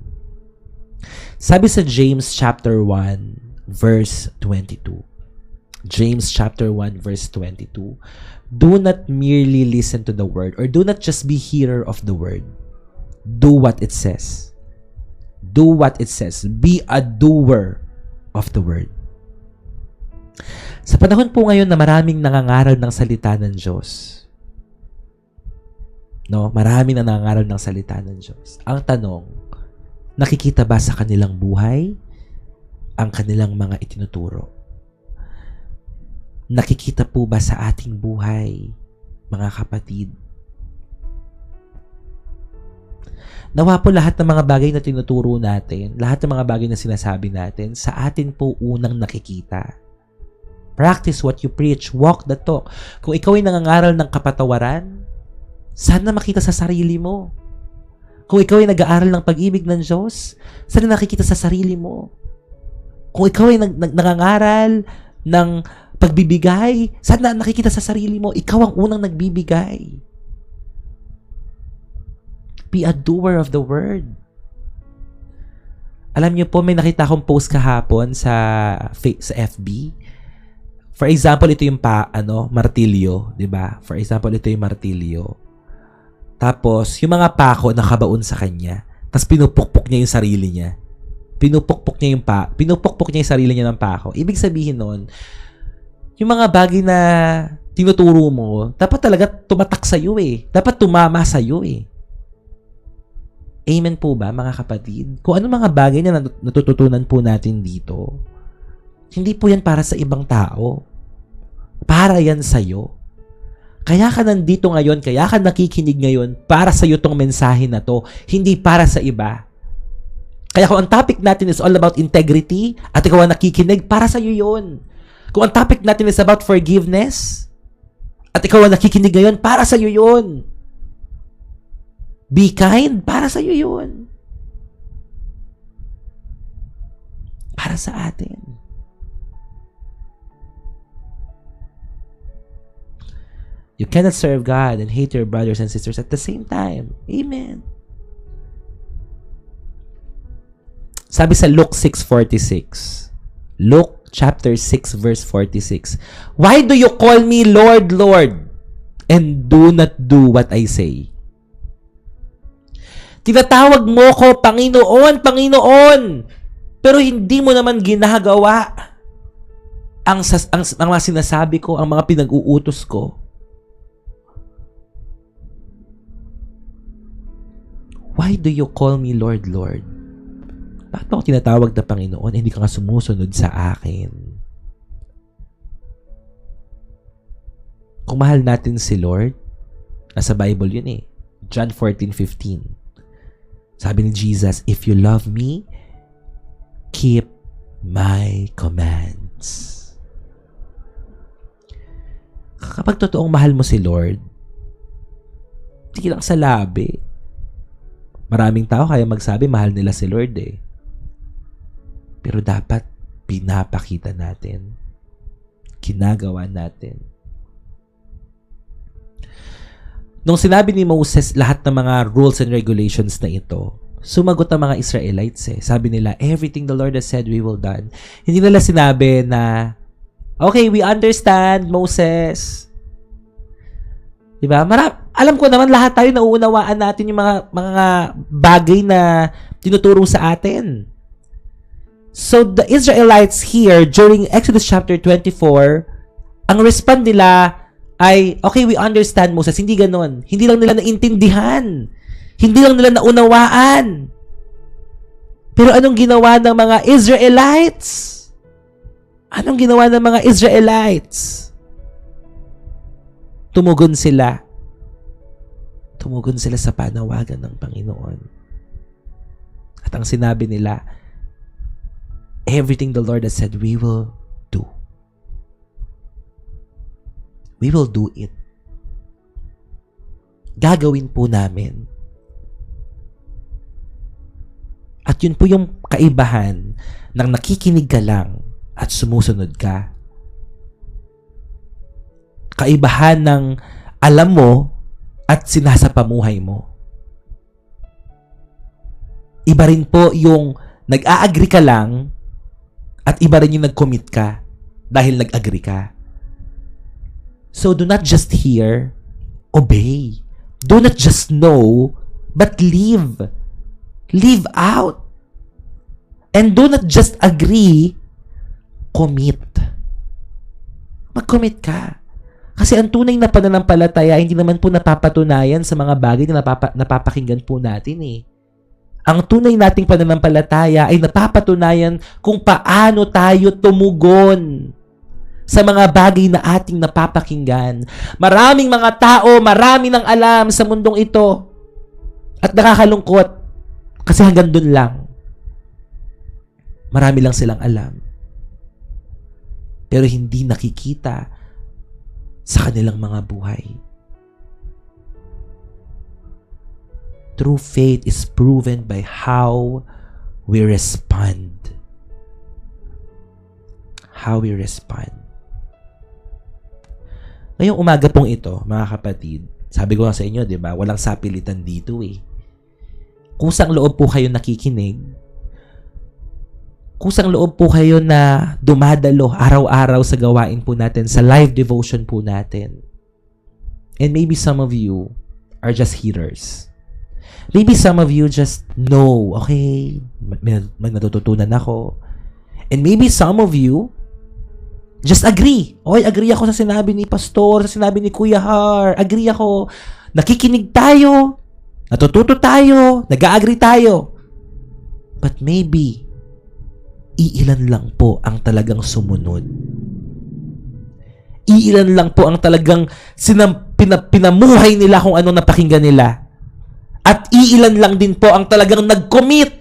Sabi sa James chapter 1 verse 22. James chapter 1 verse 22. Do not merely listen to the word, or do not just be hearer of the word. Do what it says. Do what it says. Be a doer of the word. Sa panahon po ngayon na maraming nangangaral ng salita ng Diyos, maraming na nangangaral ng salita ng Diyos. Ang tanong, nakikita ba sa kanilang buhay ang kanilang mga itinuturo? Nakikita po ba sa ating buhay, mga kapatid? Nawa po lahat ng mga bagay na tinuturo natin, lahat ng mga bagay na sinasabi natin, sa atin po unang nakikita. Practice what you preach, walk the talk. Kung ikaw ay nangangaral ng kapatawaran, sana makita sa sarili mo. Kung ikaw ay nag-aaral ng pag-ibig ng Diyos, sana nakikita sa sarili mo. Kung ikaw ay nangangaral ng pagbibigay, sana nakikita sa sarili mo. Ikaw ang unang nagbibigay. Be a doer of the word. Alam niyo po, may nakita akong post kahapon sa FB. For example, ito yung martilyo, 'di ba? For example, ito yung martilyo. Tapos, yung mga pako nakabaon sa kanya. Tapos, pinupukpok niya yung sarili niya. Pinupukpok niya yung sarili niya ng pako. Ibig sabihin nun, yung mga bagay na tinuturo mo, dapat talaga tumatak sa'yo Dapat tumama sa'yo Amen po ba, mga kapatid? Kung ano mga bagay na natututunan po natin dito, hindi po yan para sa ibang tao. Para yan sa'yo. Kaya ka nandito ngayon, kaya ka nakikinig ngayon para sa iyo tong mensahe na to, hindi para sa iba. Kaya kung ang topic natin is all about integrity at ikaw ang nakikinig, para sa iyo yun. Kung ang topic natin is about forgiveness at ikaw ang nakikinig ngayon, para sa iyo yun. Be kind, para sa iyo yun. Para sa atin. You cannot serve God and hate your brothers and sisters at the same time. Amen. Sabi sa Luke 6:46. Luke chapter 6, verse 46. Why do you call me Lord, Lord, and do not do what I say? Tinatawag mo ko, Panginoon, Panginoon, pero hindi mo naman ginagawa ang mga sinasabi ko, ang mga pinag-uutos ko. Why do you call me Lord, Lord? Bakit ako tinatawag na Panginoon? Hindi ka nga sumusunod sa akin. Kung mahal natin si Lord, nasa Bible yun eh. John 14:15. Sabi ni Jesus, if you love me, keep my commands. Kapag totoong mahal mo si Lord, hindi lang sa labi. Maraming tao kaya magsabi mahal nila si Lord eh. Pero dapat pinapakita natin. Ginagawa natin. Nung sinabi ni Moses lahat ng mga rules and regulations na ito, sumagot ang mga Israelites eh. Sabi nila, everything the Lord has said we will done. Hindi nila sinabi na, okay, we understand, Moses. Diba? Alam ko naman lahat tayo nauunawaan natin yung mga bagay na tinuturo sa atin. So the Israelites here, during Exodus chapter 24, ang respond nila ay, okay, we understand, Moses. Hindi ganon. Hindi lang nila naintindihan. Hindi lang nila naunawaan. Pero anong ginawa ng mga Israelites? Anong ginawa ng mga Israelites? Tumugon sila. Tumugon sila sa panawagan ng Panginoon. At ang sinabi nila, everything the Lord has said, we will do. We will do it. Gagawin po namin. At yun po yung kaibahan ng nakikinig ka lang at sumusunod ka. Kaibahan ng alam mo at sinasapamuhay mo. Iba rin po yung nag-a-agree ka lang at iba rin yung nag-commit ka dahil nag-agree ka. So do not just hear, obey. Do not just know, but live. Live out. And do not just agree, commit. Mag-commit ka. Kasi ang tunay na pananampalataya, hindi naman po napapatunayan sa mga bagay na napapakinggan po natin eh. Ang tunay nating pananampalataya ay napapatunayan kung paano tayo tumugon sa mga bagay na ating napapakinggan. Maraming mga tao, marami ng alam sa mundong ito. At nakakalungkot. Kasi hanggang dun lang. Marami lang silang alam. Pero hindi nakikita sa kanilang mga buhay. True faith is proven by how we respond. How we respond. Ngayong umaga pong ito, mga kapatid, sabi ko nga sa inyo, di ba, walang sapilitan dito eh. Kusang loob po kayo nakikinig, kusang loob po kayo na dumadalo araw-araw sa gawain po natin, sa live devotion po natin. And maybe some of you are just hearers. Maybe some of you just know, okay, may natututunan ako. And maybe some of you just agree. Okay, agree ako sa sinabi ni Pastor, sa sinabi ni Kuya Har. Agree ako. Nakikinig tayo. Natututo tayo. Nag-agree tayo. But maybe, iilan lang po ang talagang sumunod. Iilan lang po ang talagang pinamuhay nila kung anong napakinggan nila. At iilan lang din po ang talagang nag-commit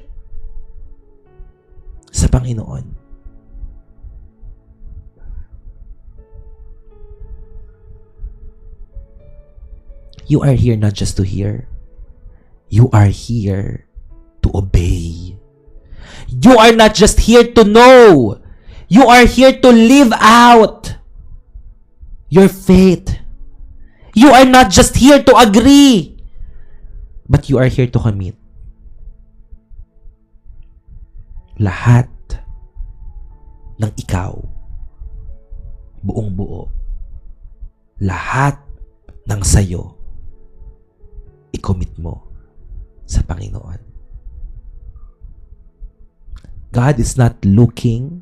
sa Panginoon. You are here not just to hear. You are here to obey. You are not just here to know. You are here to live out your faith. You are not just here to agree, but you are here to commit. ng ikaw, buong buo, lahat ng sayo, i-commit mo sa Panginoon. God is not looking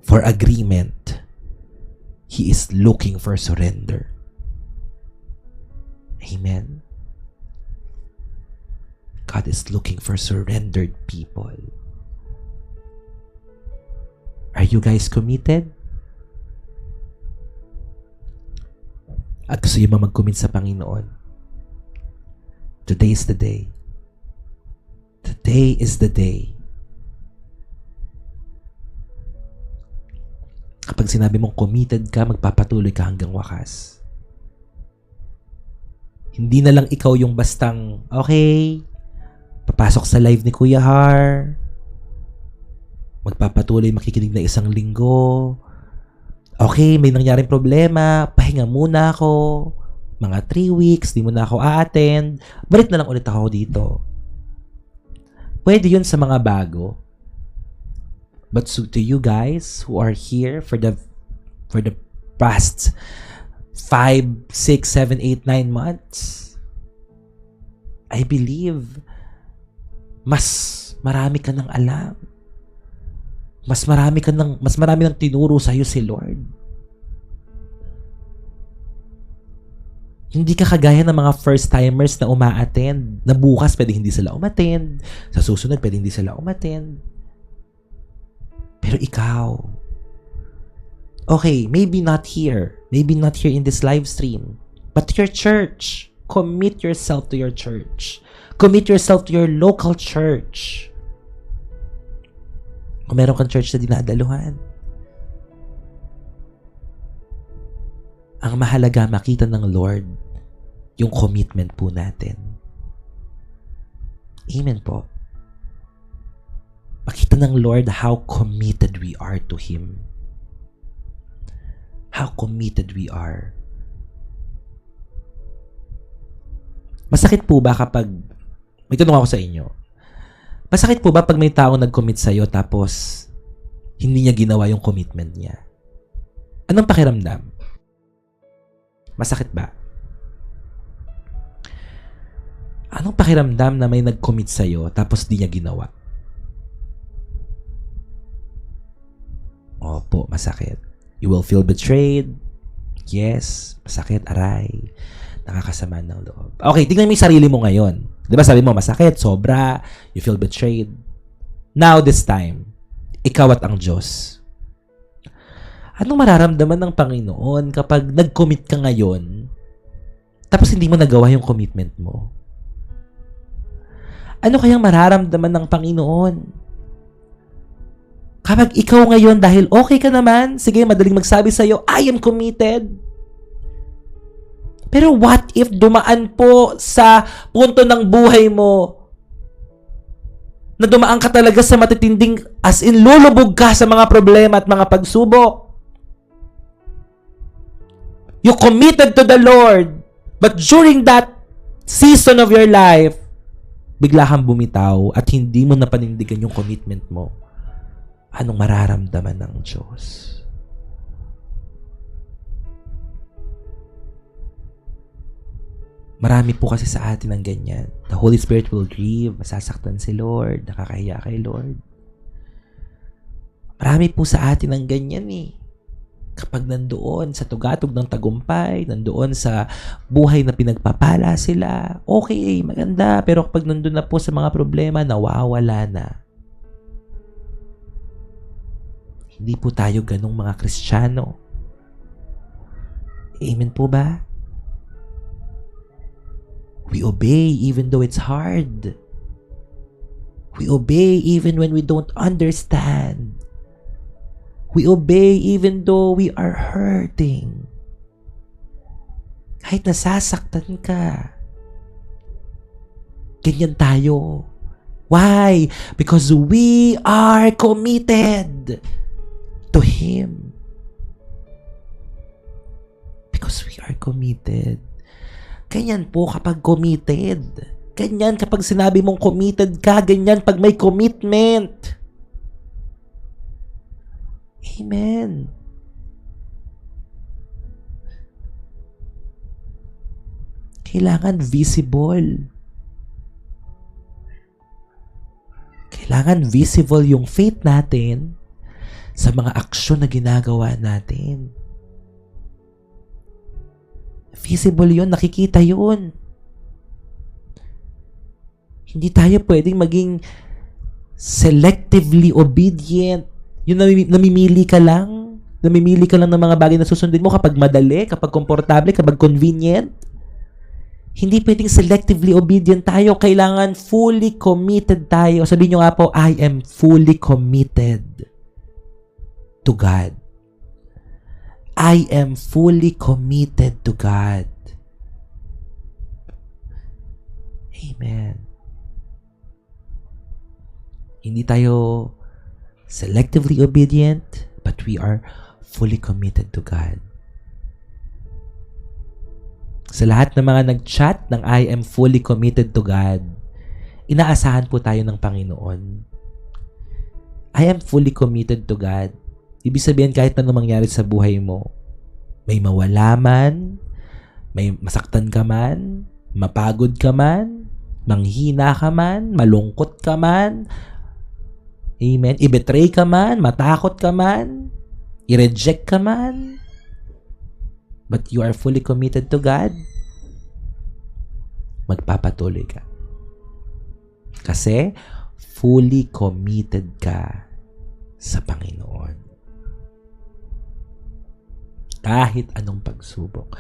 for agreement. He is looking for surrender. Amen. God is looking for surrendered people. Are you guys committed? At gusto nyo ba mag-commit sa Panginoon? Today is the day. Today is the day. Kapag sinabi mong committed ka, magpapatuloy ka hanggang wakas. Hindi na lang ikaw yung bastang, okay, papasok sa live ni Kuya Har, magpapatuloy makikinig na 1 linggo, okay, may nangyaring problema, pahinga muna ako, mga 3 weeks, di mo na ako a-attend, balik na lang ulit ako dito. Pwede yun sa mga bago. But so to you guys who are here for the past 5, 6, 7, 8, 9 months, I believe mas marami ka nang alam. Mas marami nang tinuro sa iyo si Lord. Hindi ka kagaya ng mga first timers na uma-attend, na bukas pwede hindi sila umattend, sa susunod pwede hindi sila umattend. Pero ikaw, okay, maybe not here in this live stream, but your church, commit yourself to your church. Commit yourself to your local church. Kung meron kang church na dinadaluhan, ang mahalaga makita ng Lord yung commitment po natin. Amen po. Makita ng Lord how committed we are to Him. How committed we are. Masakit po ba kapag, may tanong ako sa inyo, masakit po ba pag may taong nag-commit sa'yo tapos hindi niya ginawa yung commitment niya? Anong pakiramdam? Masakit ba? Anong pakiramdam na may nag-commit sa'yo tapos di niya ginawa? Opo, masakit. You will feel betrayed. Yes, masakit, aray. Nakakasama ng loob. Okay, tingnan mo yung sarili mo ngayon. Di ba sabi mo, masakit, sobra, you feel betrayed. Now, this time, ikaw at ang Diyos. Anong mararamdaman ng Panginoon kapag nag-commit ka ngayon, tapos hindi mo nagawa yung commitment mo? Ano kayang mararamdaman ng Panginoon? Kapag ikaw ngayon, dahil okay ka naman, sige, madaling magsabi sa'yo, I am committed. Pero what if dumaan po sa punto ng buhay mo na dumaan ka talaga sa matitinding, as in lulubog ka sa mga problema at mga pagsubok? You committed to the Lord, but during that season of your life, bigla kang bumitaw at hindi mo napanindigan yung commitment mo. Anong mararamdaman ng Diyos? Marami po kasi sa atin ang ganyan. The Holy Spirit will grieve, masasaktan si Lord, nakakahiya kay Lord. Marami po sa atin ang ganyan eh. Kapag nandoon sa tugatog ng tagumpay, nandoon sa buhay na pinagpapala sila, okay, maganda. Pero kapag nandoon na po sa mga problema, nawawala na. Hindi po tayo ganong mga Kristiyano. Amen po ba? We obey even though it's hard. We obey even when we don't understand. We obey even though we are hurting. Kahit nasasaktan ka. Ganyan tayo. Why? Because we are committed to Him. Because we are committed. Ganyan po kapag committed. Ganyan kapag sinabi mong committed ka. Ganyan pag may commitment. Amen. Kailangan visible. Kailangan visible yung faith natin sa mga aksyon na ginagawa natin. Visible yun, nakikita yun. Hindi tayo pwedeng maging selectively obedient. Yung namimili ka lang. Namimili ka lang ng mga bagay na susundin mo kapag madali, kapag komportable, kapag convenient. Hindi pwedeng selectively obedient tayo. Kailangan fully committed tayo. Sabihin nyo nga po, I am fully committed to God. I am fully committed to God. Amen. Hindi tayo selectively obedient, but we are fully committed to God. Sa lahat ng mga nag-chat ng I am fully committed to God, inaasahan po tayo ng Panginoon. I am fully committed to God. Ibig sabihin kahit ano mangyari sa buhay mo, may mawala man, may masaktan ka man, mapagod ka man, manghina ka man, malungkot ka man, amen, i-betray ka man, matakot ka man, i-reject ka man, but you are fully committed to God, magpapatuloy ka. Kasi, fully committed ka sa Panginoon. Kahit anong pagsubok.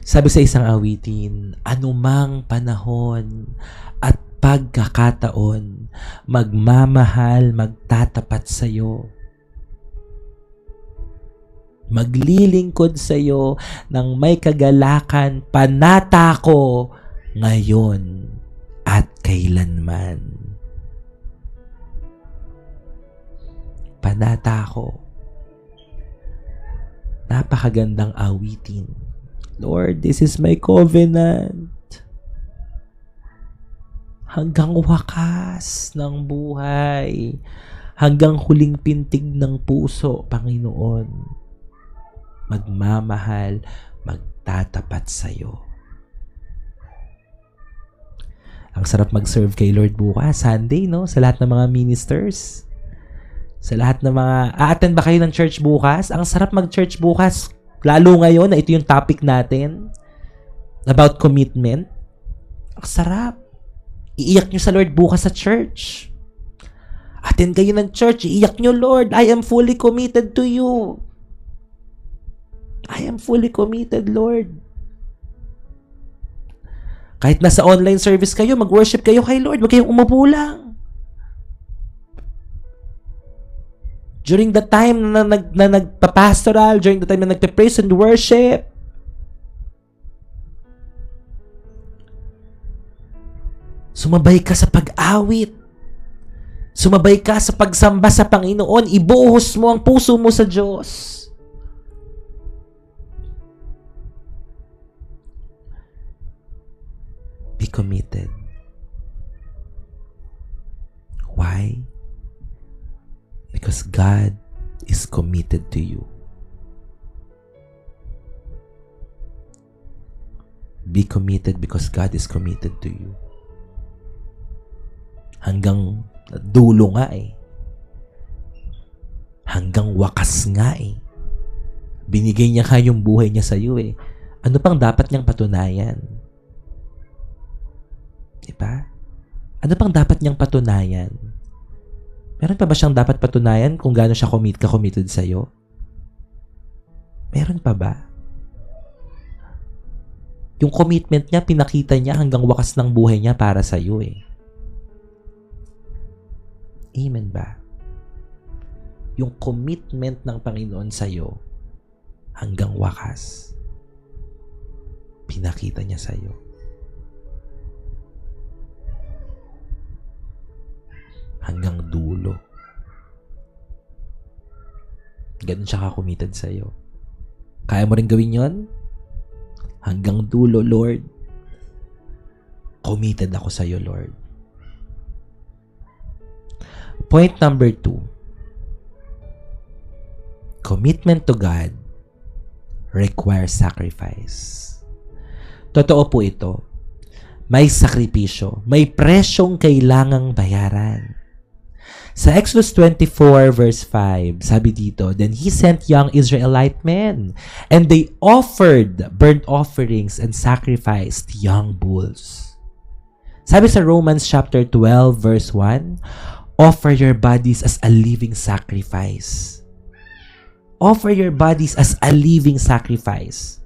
Sabi sa isang awitin, anumang panahon at pagkakataon, magmamahal, magtatapat sa iyo. Maglilingkod sa iyo ng may kagalakan, panata ko ngayon at kailanman. Panata ko. Napakagandang awitin. Lord, this is my covenant. Hanggang wakas ng buhay. Hanggang huling pintig ng puso, Panginoon. Magmamahal, magtatapat sa iyo. Ang sarap mag-serve kay Lord bukas, Sunday, no? Sa lahat ng mga ministers. Sa lahat ng mga... A-attend ba kayo ng church bukas? Ang sarap mag-church bukas. Lalo ngayon na ito yung topic natin. About commitment. Ang sarap. Iiyak nyo sa Lord bukas sa church. Attend kayo ng church. Iiyak nyo, Lord, I am fully committed to you. I am fully committed, Lord. Kahit nasa online service kayo, mag-worship kayo kay Lord. Huwag kayong umupo lang. During the time na nagpa-pastoral, during the time na nagpa-praise and worship, sumabay ka sa pag-awit. Sumabay ka sa pagsamba sa Panginoon. Ibuhos mo ang puso mo sa Diyos. Be committed. Why? Because God is committed to you. Be committed because God is committed to you. Hanggang dulo nga eh. Hanggang wakas nga eh. Binigay niya ka yung buhay niya sa iyo eh. Ano pang dapat niyang patunayan? Diba? Ano pang dapat niyang patunayan? Meron pa ba siyang dapat patunayan kung gaano siya committed sa'yo? Meron pa ba? Yung commitment niya, pinakita niya hanggang wakas ng buhay niya para sa'yo eh. Amen ba? Yung commitment ng Panginoon sa'yo hanggang wakas, pinakita niya sa'yo. Hanggang dulo. Ganun siya ka-committed sa'yo. Kaya mo rin gawin yon? Hanggang dulo, Lord. Committed ako sa'yo, Lord. Point number 2. commitment to God requires sacrifice. Totoo po ito. May sakripisyo, may presyong kailangang bayaran. Sa Exodus 24 verse 5, sabi dito, "Then he sent young Israelite men, and they offered burnt offerings and sacrificed young bulls." Sabi sa Romans chapter 12 verse 1, "Offer your bodies as a living sacrifice." Offer your bodies as a living sacrifice.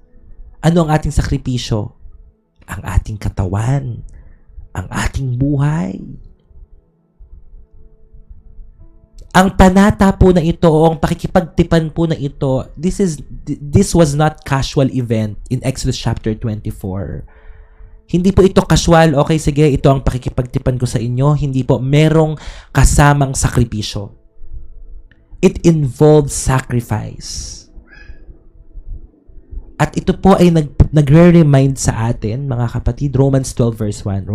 Ano ang ating sakripisyo? Ang ating katawan, ang ating buhay. Ang panata po na ito o ang pakikipagtipan po na ito, this was not casual event in Exodus chapter 24. Hindi po ito casual, okay sige, ito ang pakikipagtipan ko sa inyo. Hindi po, merong kasamang sakripisyo. It involves sacrifice. At ito po ay nagre-remind sa atin, mga kapatid, Romans 12 verse 1.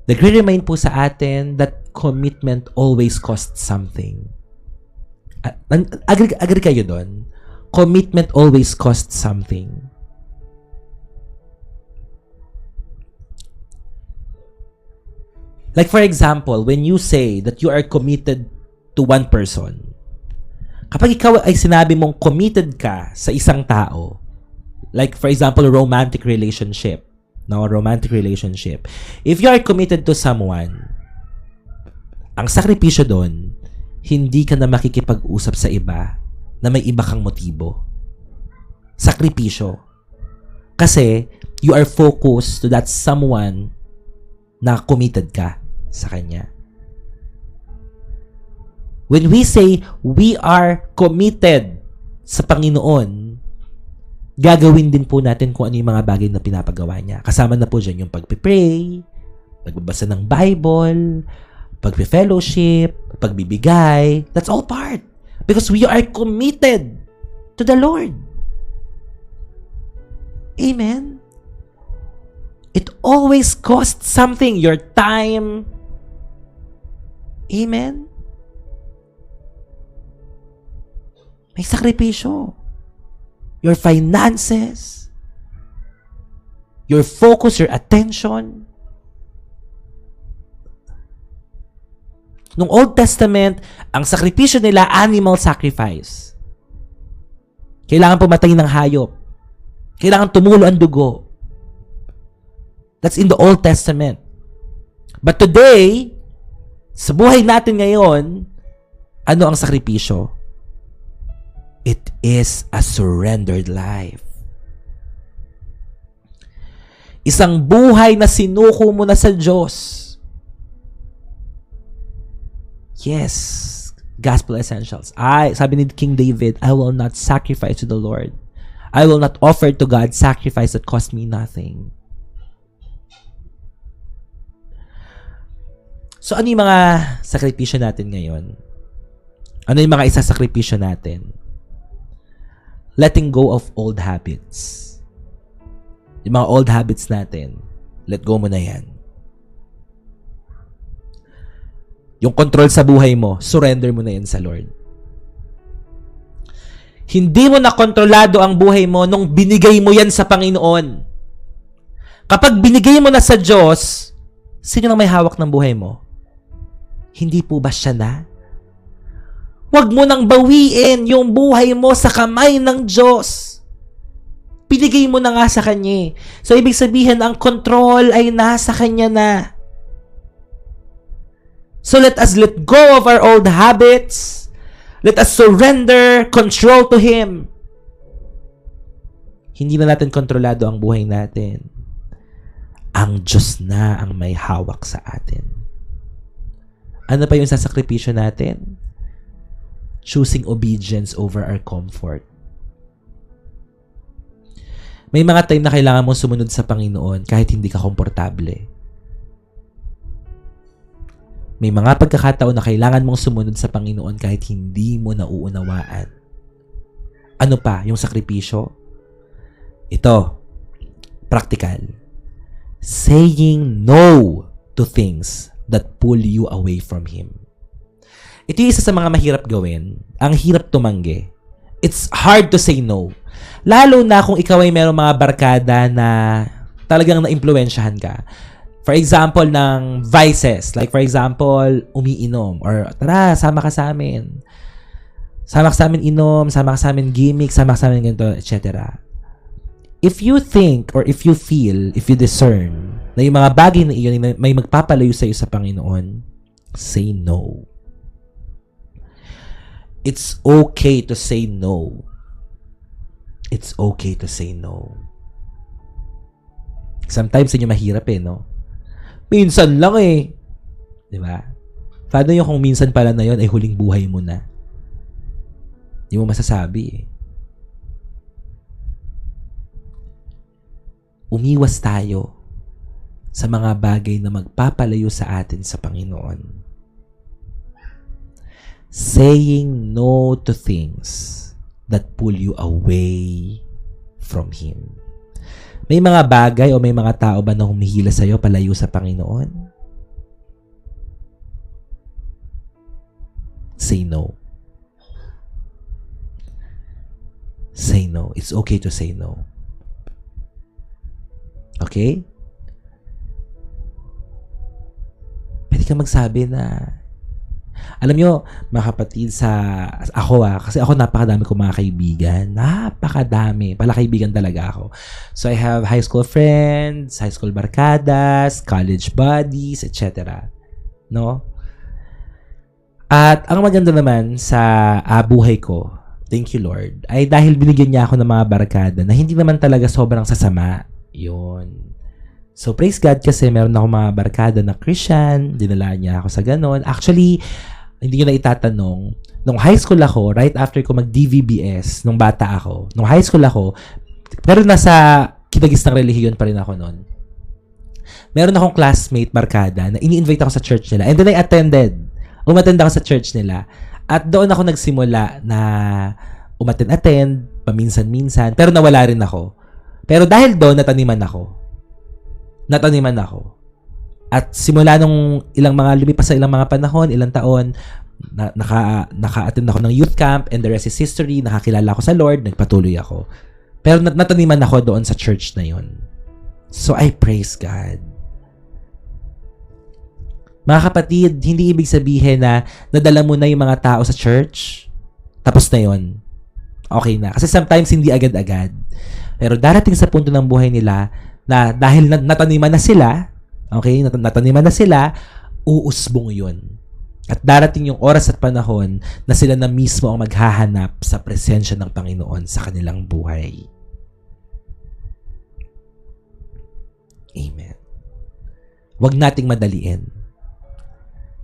Nagre-remind po sa atin that commitment always costs something. Agree kayo doon? Commitment always costs something. Like for example, when you say that you are committed to one person, kapag ikaw ay sinabi mong committed ka sa isang tao, like for example, romantic relationship. If you are committed to someone, ang sakripisyo doon, hindi ka na makikipag-usap sa iba na may iba kang motibo. Sakripisyo. Kasi you are focused to that someone na committed ka sa kanya. When we say we are committed sa Panginoon, gagawin din po natin kung ano yung mga bagay na pinapagawa niya. Kasama na po dyan yung pagpipray, pagbabasa ng Bible, pagpi-fellowship, pagbibigay. That's all part. Because we are committed to the Lord. Amen? It always costs something. Your time. Amen? May sakripisyo. Your finances, your focus, your attention. Nung Old Testament, ang sakripisyo nila, animal sacrifice. Kailangan pumatayin ng hayop. Kailangan tumulo ang dugo. That's in the Old Testament. But today, sa buhay natin ngayon, ano ang sakripisyo? It is a surrendered life. Isang buhay na sinuko mo na sa Diyos. Yes. Gospel essentials. Sabi ni King David, I will not sacrifice to the Lord. I will not offer to God sacrifice that cost me nothing. So, ano yung mga sakripisyo natin ngayon? Ano yung mga isasakripisyo natin? Letting go of old habits. Yung mga old habits natin, let go mo na yan. Yung control sa buhay mo, surrender mo na yan sa Lord. Hindi mo na kontrolado ang buhay mo nung binigay mo yan sa Panginoon. Kapag binigay mo na sa Diyos, sino nang may hawak ng buhay mo? Hindi po ba siya na? Huwag mo nang bawiin yung buhay mo sa kamay ng Diyos. Pinigay mo na nga sa Kanya. So, ibig sabihin, ang control ay nasa Kanya na. So, let us let go of our old habits. Let us surrender control to Him. Hindi na natin kontrolado ang buhay natin. Ang Diyos na ang may hawak sa atin. Ano pa yung sasakripisyo natin? Choosing obedience over our comfort. May mga time na kailangan mong sumunod sa Panginoon kahit hindi ka komportable. May mga pagkakataon na kailangan mong sumunod sa Panginoon kahit hindi mo nauunawaan. Ano pa yung sakripisyo? Ito, practical. Saying no to things that pull you away from Him. Ito yung isa sa mga mahirap gawin. Ang hirap tumanggi. It's hard to say no. Lalo na kung ikaw ay merong mga barkada na talagang na-impluwensyahan ka. For example, ng vices. Like for example, umiinom. Or tara, sama ka sa amin. Sama ka sa amin inom, sama ka sa amin gimmick, sama ka sa amin ganito, etc. If you think or if you feel, if you discern na yung mga bagay na iyon may magpapalayo sa iyo sa Panginoon, say no. It's okay to say no. It's okay to say no. Sometimes yun yung mahirap no? Minsan lang Di ba? Paano yung kung minsan pala na yun ay huling buhay mo na? Hindi mo masasabi Umiwas tayo sa mga bagay na magpapalayo sa atin sa Panginoon. Saying no to things that pull you away from Him. May mga bagay o may mga tao ba na humihila sa iyo palayo sa Panginoon? Say no. Say no. It's okay to say no. Okay? Pwede ka magsabi na, alam nyo, mga kapatid, kasi ako napakadami kong mga kaibigan. Napakadami. Pala kaibigan talaga ako. So, I have high school friends, high school barkadas, college buddies, etc. No? At ang maganda naman sa buhay ko, thank you Lord, ay dahil binigyan niya ako ng mga barkada na hindi naman talaga sobrang sasama. Yun. So, praise God kasi meron ako mga barkada na Christian. Dinala niya ako sa ganon. Actually, hindi ko na itatanong. Nung high school ako, right after ko mag-DVBS, nung bata ako, nung high school ako, pero nasa kinagis ng relihiyon pa rin ako noon. Meron akong classmate, barkada, na ini-invite ako sa church nila. And then I attended. Umattend ako sa church nila. At doon ako nagsimula na umattend, paminsan-minsan, pero nawala rin ako. Pero dahil doon, nataniman ako. At simula nung lumipas sa ilang mga panahon, ilang taon, naka-attend ako ng youth camp and the rest is history, nakakilala ako sa Lord, nagpatuloy ako. Pero nataniman ako doon sa church na yun. So I praise God. Mga kapatid, hindi ibig sabihin na nadala mo na yung mga tao sa church, tapos na yun. Okay na. Kasi sometimes hindi agad-agad. Pero darating sa punto ng buhay nila na dahil nataniman na sila, nataniman na sila, uusbong yun. At darating yung oras at panahon na sila na mismo ang maghahanap sa presensya ng Panginoon sa kanilang buhay. Amen. Huwag nating madaliin.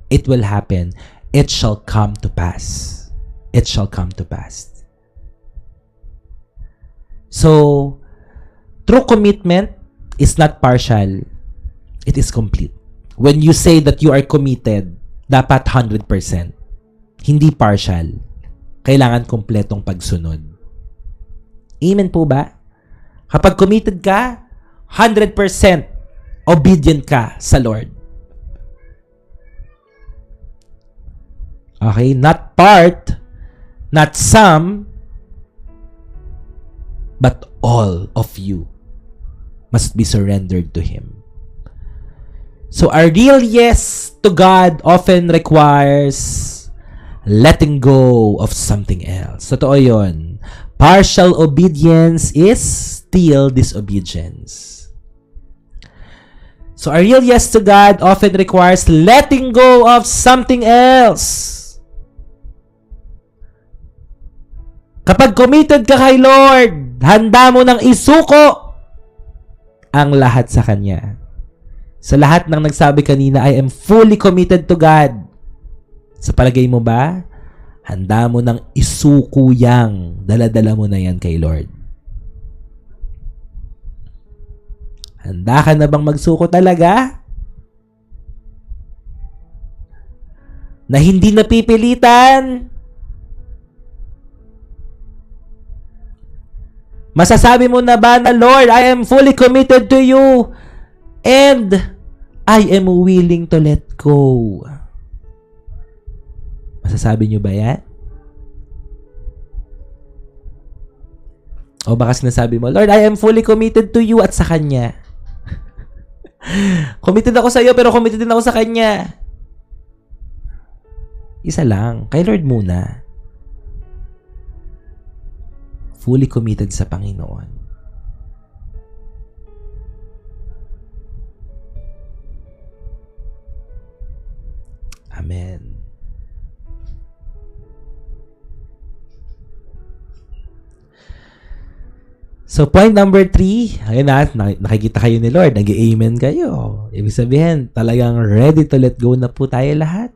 It will happen. It shall come to pass. It shall come to pass. So, true commitment is not partial. It is complete. When you say that you are committed, dapat 100%. Hindi partial. Kailangan kompletong pagsunod. Amen po ba? Kapag committed ka, 100% obedient ka sa Lord. Okay? Not part, not some, but all of you must be surrendered to Him. So, our real yes to God often requires letting go of something else. Totoo yun. Partial obedience is still disobedience. So, our real yes to God often requires letting go of something else. Kapag committed ka kay Lord, handa mo nang isuko ang lahat sa Kanya. Sa lahat ng nagsabi kanina, I am fully committed to God. Sa palagay mo ba, handa mo nang isuko yang dala-dala mo na yan kay Lord? Handa ka na bang magsuko talaga? Na hindi napipilitan? Masasabi mo na ba na, Lord, I am fully committed to you and I am willing to let go? Masasabi nyo ba yan? O baka sinasabi mo, Lord, I am fully committed to you at sa Kanya. Committed ako sa iyo pero committed din ako sa Kanya. Isa lang. Kay Lord muna. Fully committed sa Panginoon. Amen. So, point number 3, ayun na, nakikita kayo ni Lord, nag-amen kayo. Ibig sabihin, talagang ready to let go na po tayo lahat.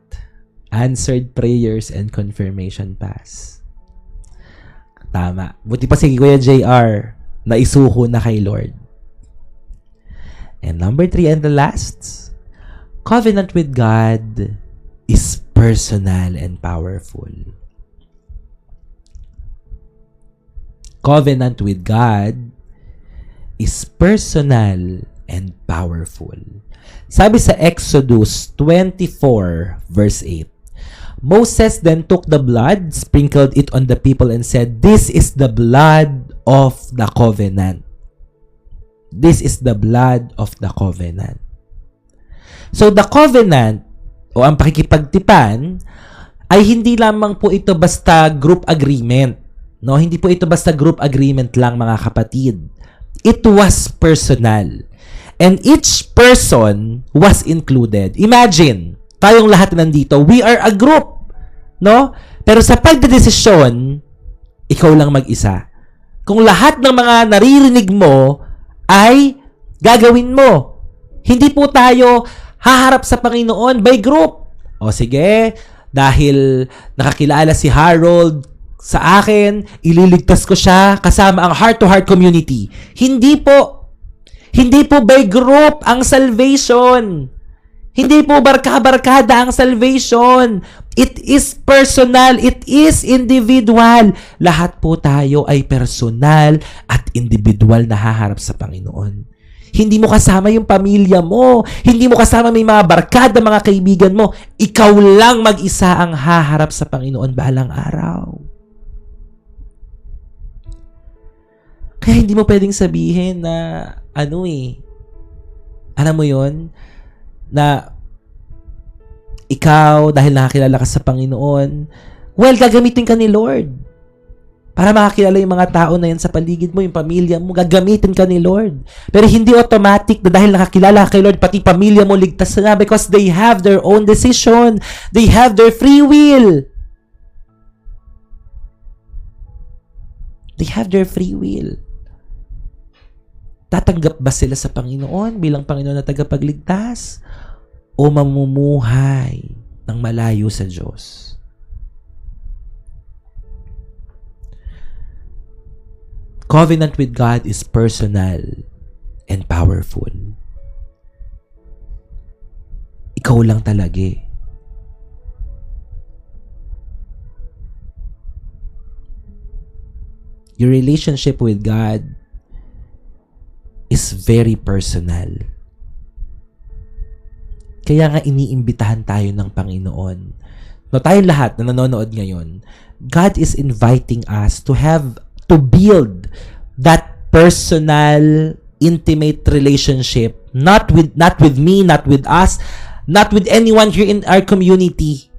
Answered prayers and confirmation pass. Tama. Buti pa si Kuya JR, naisuko na kay Lord. And number 3 and the last, covenant with God is personal and powerful. Covenant with God is personal and powerful. Sabi sa Exodus 24 verse 8, Moses then took the blood, sprinkled it on the people and said, "This is the blood of the covenant." This is the blood of the covenant. So the covenant o ang pakikipagtipan ay hindi lamang po ito basta group agreement. No, hindi po ito basta group agreement lang, mga kapatid. It was personal. And each person was included. Imagine, tayong lahat nandito, we are a group. No? Pero sa pagdedesisyon, ikaw lang mag-isa. Kung lahat ng mga naririnig mo ay gagawin mo. Hindi po tayo haharap sa Panginoon by group. O sige, dahil nakakilala si Harold sa akin, ililigtas ko siya kasama ang heart-to-heart community. Hindi po. Hindi po by group ang salvation. Hindi po barka-barkada ang salvation. It is personal. It is individual. Lahat po tayo ay personal at individual na haharap sa Panginoon. Hindi mo kasama yung pamilya mo. Hindi mo kasama may mga barkada, mga kaibigan mo. Ikaw lang mag-isa ang haharap sa Panginoon balang araw. Kaya hindi mo pwedeng sabihin na alam mo yon, na ikaw, dahil nakakilala ka sa Panginoon, well, gagamitin ka ni Lord. Para makakilala yung mga tao na yan sa paligid mo, yung pamilya mo, gagamitin ka ni Lord. Pero hindi automatic na dahil nakakilala ka kay Lord, pati pamilya mo ligtas na because they have their own decision. They have their free will. They have their free will. Tatanggap ba sila sa Panginoon bilang Panginoon na tagapagligtas? O mamumuhay ng malayo sa Diyos? Covenant with God is personal and powerful. Ikaw lang talaga eh. Your relationship with God is very personal. Kaya nga iniimbitahan tayo ng Panginoon. No, tayong lahat na nanonood ngayon, God is inviting us to build that personal, intimate relationship, not with me, not with us, not with anyone here in our community.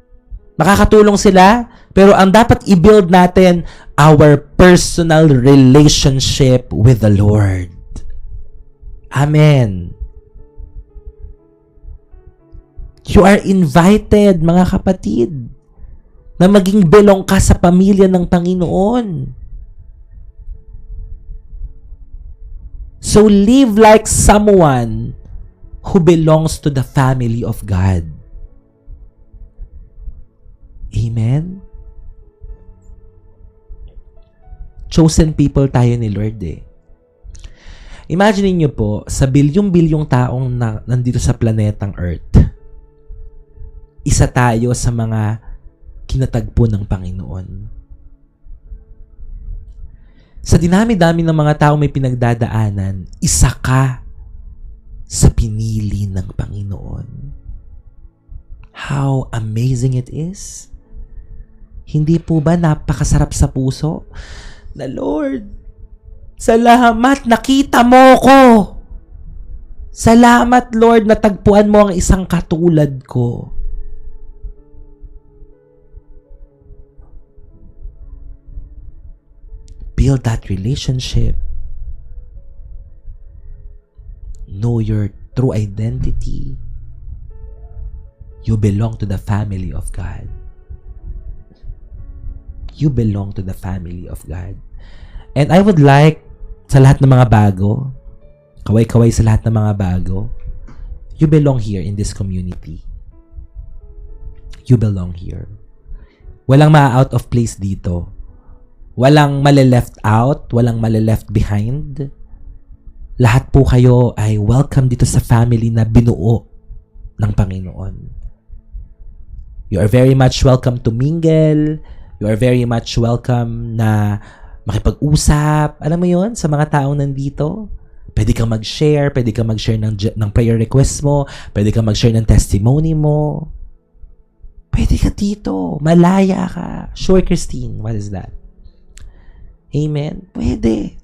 Makakatulong sila, pero ang dapat i-build natin, our personal relationship with the Lord. Amen. You are invited, mga kapatid, na maging belong ka sa pamilya ng Panginoon. So live like someone who belongs to the family of God. Amen? Chosen people tayo ni Lord eh. Imagine niyo po, sa bilyong-bilyong taong nandito sa planetang Earth, isa tayo sa mga kinatagpo ng Panginoon. Sa dinami-dami ng mga tao may pinagdadaanan, isa ka sa pinili ng Panginoon. How amazing it is! Hindi po ba napakasarap sa puso? Na Lord, salamat, nakita mo ko. Salamat, Lord, natagpuan mo ang isang katulad ko. Build that relationship. Know your true identity. You belong to the family of God. You belong to the family of God. And I would like, sa lahat ng mga bago, kaway-kaway sa lahat ng mga bago, you belong here in this community. You belong here. Walang ma-out of place dito. Walang mali-left out, walang mali-left behind. Lahat po kayo ay welcome dito sa family na binuo ng Panginoon. You are very much welcome to mingle. You are very much welcome na makipag-usap. Alam mo yon sa mga taong nandito. Pwede kang mag-share. Pwede kang mag-share ng prayer request mo. Pwede kang mag-share ng testimony mo. Pwede ka dito. Malaya ka. Sure, Christine. What is that? Amen? Pwede.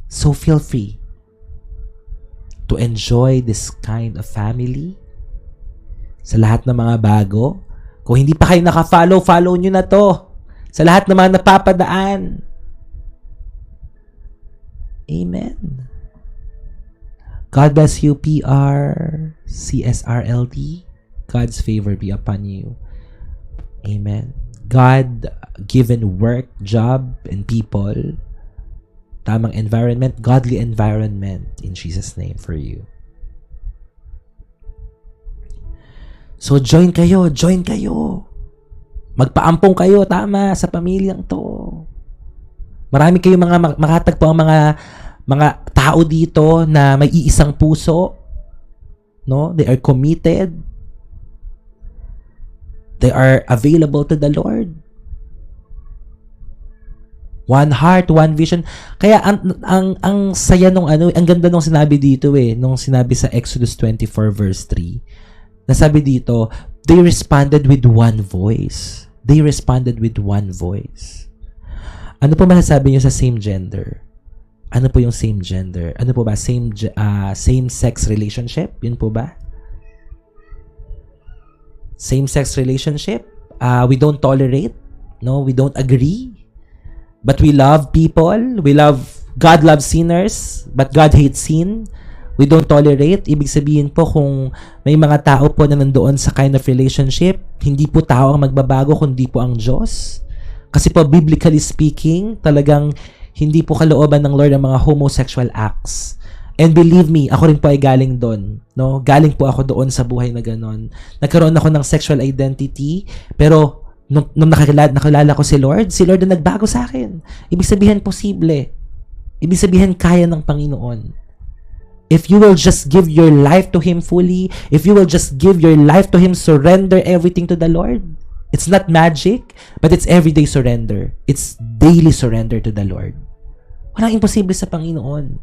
So feel free to enjoy this kind of family. Sa lahat ng mga bago, kung hindi pa kayo naka-follow, follow nyo na to. Sa lahat ng mga napapadaan. Amen. God bless you, PR, CSRLD. God's favor be upon you. Amen. God-given work, job, and people. Tamang environment, godly environment in Jesus' name for you. So join kayo. Magpaampong kayo, tama, sa pamilyang to. Marami kayong mga makatagpo ang mga tao dito na may iisang puso. No? They are committed. They are available to the Lord. One heart, one vision. Kaya ang saya nung ang ganda nung sinabi dito nung sinabi sa Exodus 24 verse 3. Nasabi dito, they responded with one voice. They responded with one voice. Ano po masasabi niyo sa same gender? Ano po yung same gender? Ano po ba same sex relationship? Yun po ba? Same sex relationship? We don't tolerate, no? We don't agree. But we love people. God loves sinners, but God hates sin. We don't tolerate. Ibig sabihin po kung may mga tao po na nandoon sa kind of relationship, hindi po tao ang magbabago, kundi po ang Diyos. Kasi po, biblically speaking, talagang hindi po kalooban ng Lord ang mga homosexual acts. And believe me, ako rin po ay galing doon. No? Galing po ako doon sa buhay na ganon. Nagkaroon ako ng sexual identity, pero nung nakilala ko si Lord na nagbago sa akin. Ibig sabihin, posible. Ibig sabihin, kaya ng Panginoon. If you will just give your life to Him fully, if you will just give your life to Him, surrender everything to the Lord. It's not magic, but it's everyday surrender. It's daily surrender to the Lord. Walang imposible sa Panginoon.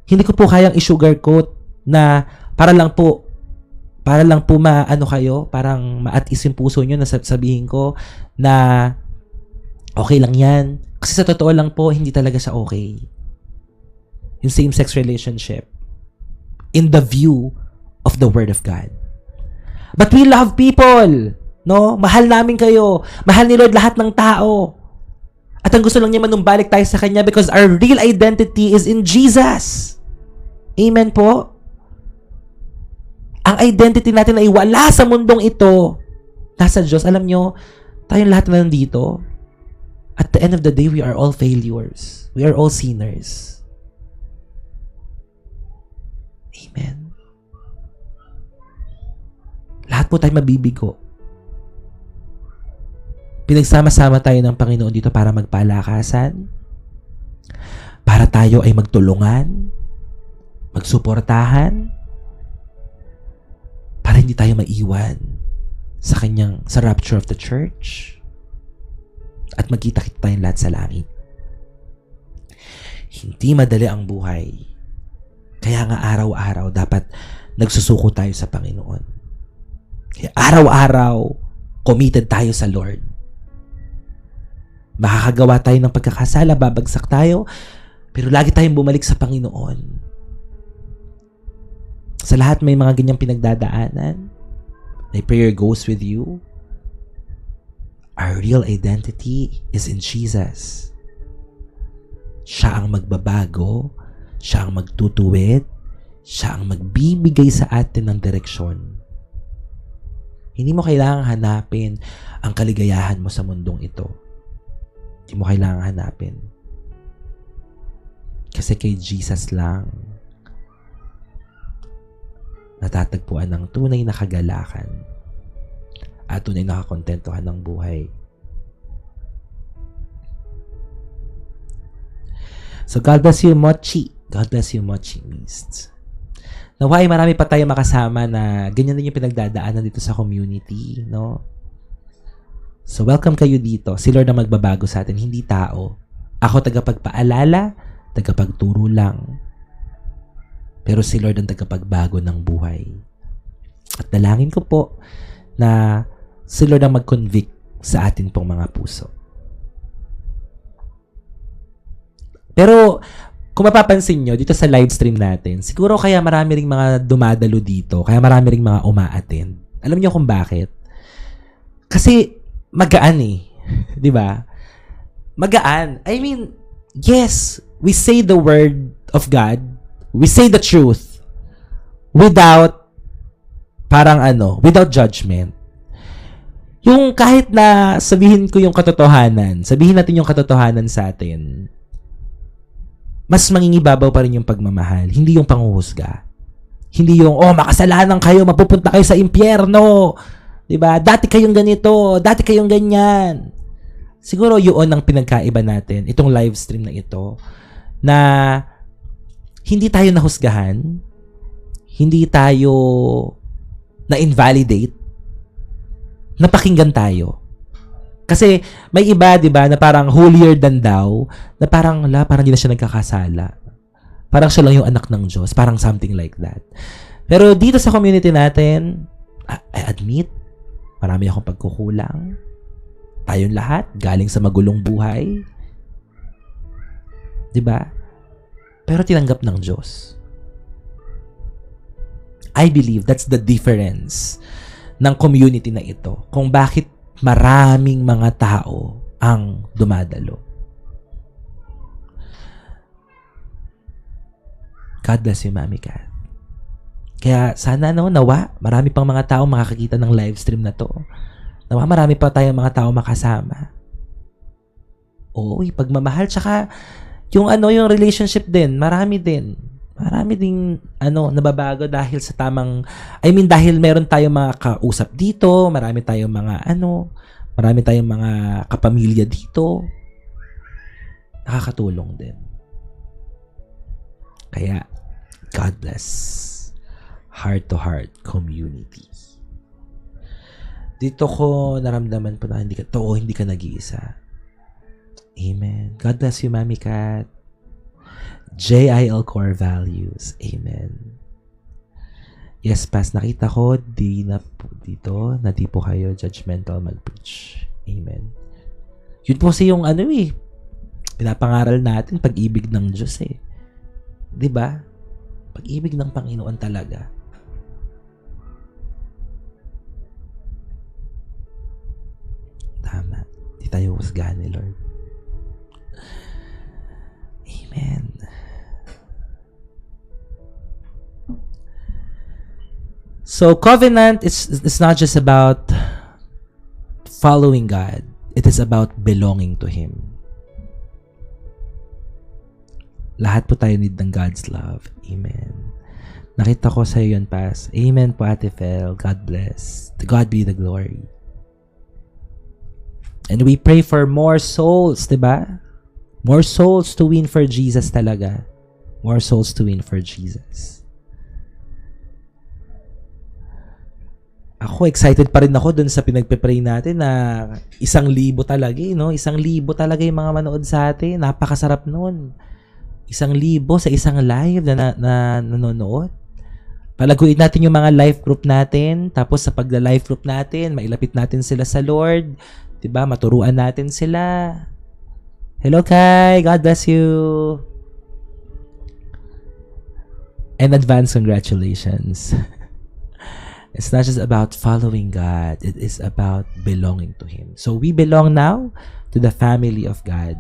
Hindi ko po kayang i-sugarcoat na para lang po maano kayo, parang maatis yung puso nyo na sabihin ko na okay lang yan. Kasi sa totoo lang po, hindi talaga siya okay. Yung same-sex relationship in the view of the Word of God. But we love people. No? Mahal namin kayo. Mahal ni Lord lahat ng tao. At ang gusto lang niya manumbalik tayo sa Kanya because our real identity is in Jesus. Amen po? Ang identity natin ay wala sa mundong ito. Nasa Diyos. Alam nyo, tayong lahat na nandito, at the end of the day, we are all failures. We are all sinners. Amen. Lahat po tayo mabibigo. Pinagsama-sama tayo ng Panginoon dito para magpalakasan, para tayo ay magtulungan, magsuportahan, para hindi tayo maiwan sa rapture of the church at magkita-kita tayong lahat sa langit. Hindi madali ang buhay. Kaya nga araw-araw dapat nagsusuko tayo sa Panginoon. Kaya araw-araw committed tayo sa Lord. Makakagawa tayo ng pagkakasala, babagsak tayo, pero lagi tayong bumalik sa Panginoon. Sa lahat may mga ganyang pinagdadaanan. My prayer goes with you. Our real identity is in Jesus. Siya ang magbabago, siya ang magtutuwid, siya ang magbibigay sa atin ng direksyon. Hindi mo kailangang hanapin ang kaligayahan mo sa mundong ito. Hindi mo kailangang hanapin. Kasi kay Jesus lang natatagpuan ng tunay na kagalakan at tunay na kakontentuhan ng buhay. So God bless you, Mochi. God bless you, Mochi Mist. Naway marami pa tayo makasama na ganyan din yung pinagdadaanan dito sa community, no? So welcome kayo dito. Si Lord ang magbabago sa atin, hindi tao. Ako tagapagpaalala, tagapagturo lang. Pero si Lord ang tagapagbago ng buhay. At dalangin ko po na si Lord ang mag-convict sa atin pong mga puso. Pero kung mapapansin nyo, dito sa live stream natin, siguro kaya marami ring mga dumadalo dito, kaya marami ring mga uma-attend. Alam nyo kung bakit? Kasi magaan eh. Di ba? Magaan. I mean, yes, we say the word of God, we say the truth without without judgment. Yung kahit na sabihin ko yung katotohanan, sabihin natin yung katotohanan sa atin, mas mangingibabaw pa rin yung pagmamahal, hindi yung panghuhusga. Hindi yung, makasalanan kayo, mapupunta kayo sa impyerno. Diba? Dati kayong ganito, dati kayong ganyan. Siguro yun ang pinagkaiba natin, itong live stream na ito, na hindi tayo nahusgahan, hindi tayo na-invalidate, napakinggan tayo. Kasi may iba, 'di ba, na parang holier than thou, na parang hindi na siya nagkakasala. Parang siya lang yung anak ng Diyos, parang something like that. Pero dito sa community natin, I admit, marami akong pagkukulang. Tayong lahat galing sa magulong buhay. 'Di ba? Pero tinanggap ng Diyos. I believe that's the difference ng community na ito. Kung bakit maraming mga tao ang dumadalo. God bless you, Mami Kat. Kaya sana nawa, marami pang mga tao makakakita ng live stream na to. Nawa, marami pa tayong mga tao makasama. Oo, pagmamahal, tsaka yung relationship din, marami ding nababago dahil sa dahil meron tayong mga kausap dito, marami tayong mga kapamilya dito. Nakakatulong din. Kaya, God bless. Heart-to-heart community. Dito ko naramdaman po na hindi ka nag-iisa. Amen. God bless you, Mami Kat. JIL Core Values. Amen. Yes, Pas, nakita ko dito na di po kayo judgmental mag-preach. Amen. Yun po yung pinapangaral natin, pag-ibig ng Diyos eh. Diba? Pag-ibig ng Panginoon talaga. Tama. Di tayo husgahan ni Lord. Amen. So, covenant is not just about following God. It is about belonging to Him. Lahat po tayo need ng God's love. Amen. Nakita ko sa iyo yun, Pas. Amen po, Ate Fel. God bless. To God be the glory. And we pray for more souls, diba? More souls to win for Jesus talaga. More souls to win for Jesus. Ako, excited pa rin ako dun sa pinagpe-pray natin na 1,000 talaga, no? 1,000 talaga yung mga manood sa atin. Napakasarap nun. 1,000 sa isang live na nanonood. Palaguin natin yung mga life group natin. Tapos sa pagla-life group natin, mailapit natin sila sa Lord. 'Di ba? Maturuan natin sila. Hello, Kai. God bless you. And advance congratulations. It's not just about following God. It is about belonging to Him. So we belong now to the family of God.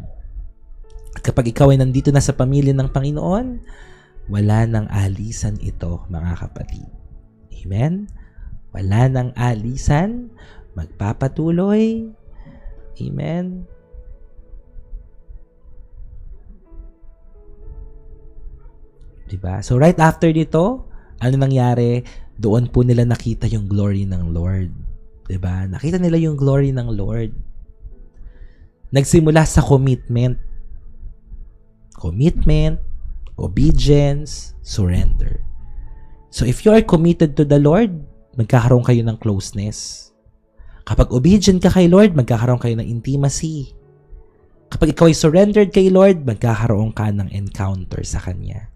At kapag ikaw ay nandito na sa pamilya ng Panginoon, wala nang alisan ito, mga kapatid. Amen? Wala nang alisan. Magpapatuloy. Amen? Diba? So right after dito, ano nangyari? Doon po nila nakita yung glory ng Lord. Diba? Nakita nila yung glory ng Lord. Nagsimula sa commitment. Commitment, obedience, surrender. So if you are committed to the Lord, magkakaroon kayo ng closeness. Kapag obedient ka kay Lord, magkakaroon kayo ng intimacy. Kapag ikaw ay surrendered kay Lord, magkakaroon ka ng encounter sa Kanya.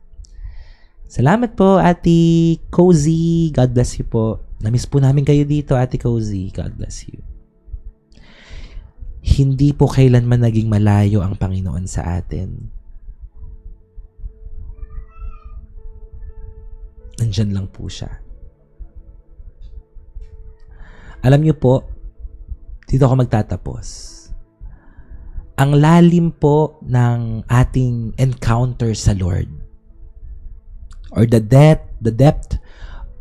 Salamat po, Ate Cozy. God bless you po. Namiss po namin kayo dito, Ate Cozy. God bless you. Hindi po kailanman naging malayo ang Panginoon sa atin. Nandyan lang po siya. Alam niyo po, dito ako magtatapos. Ang lalim po ng ating encounter sa Lord, or the depth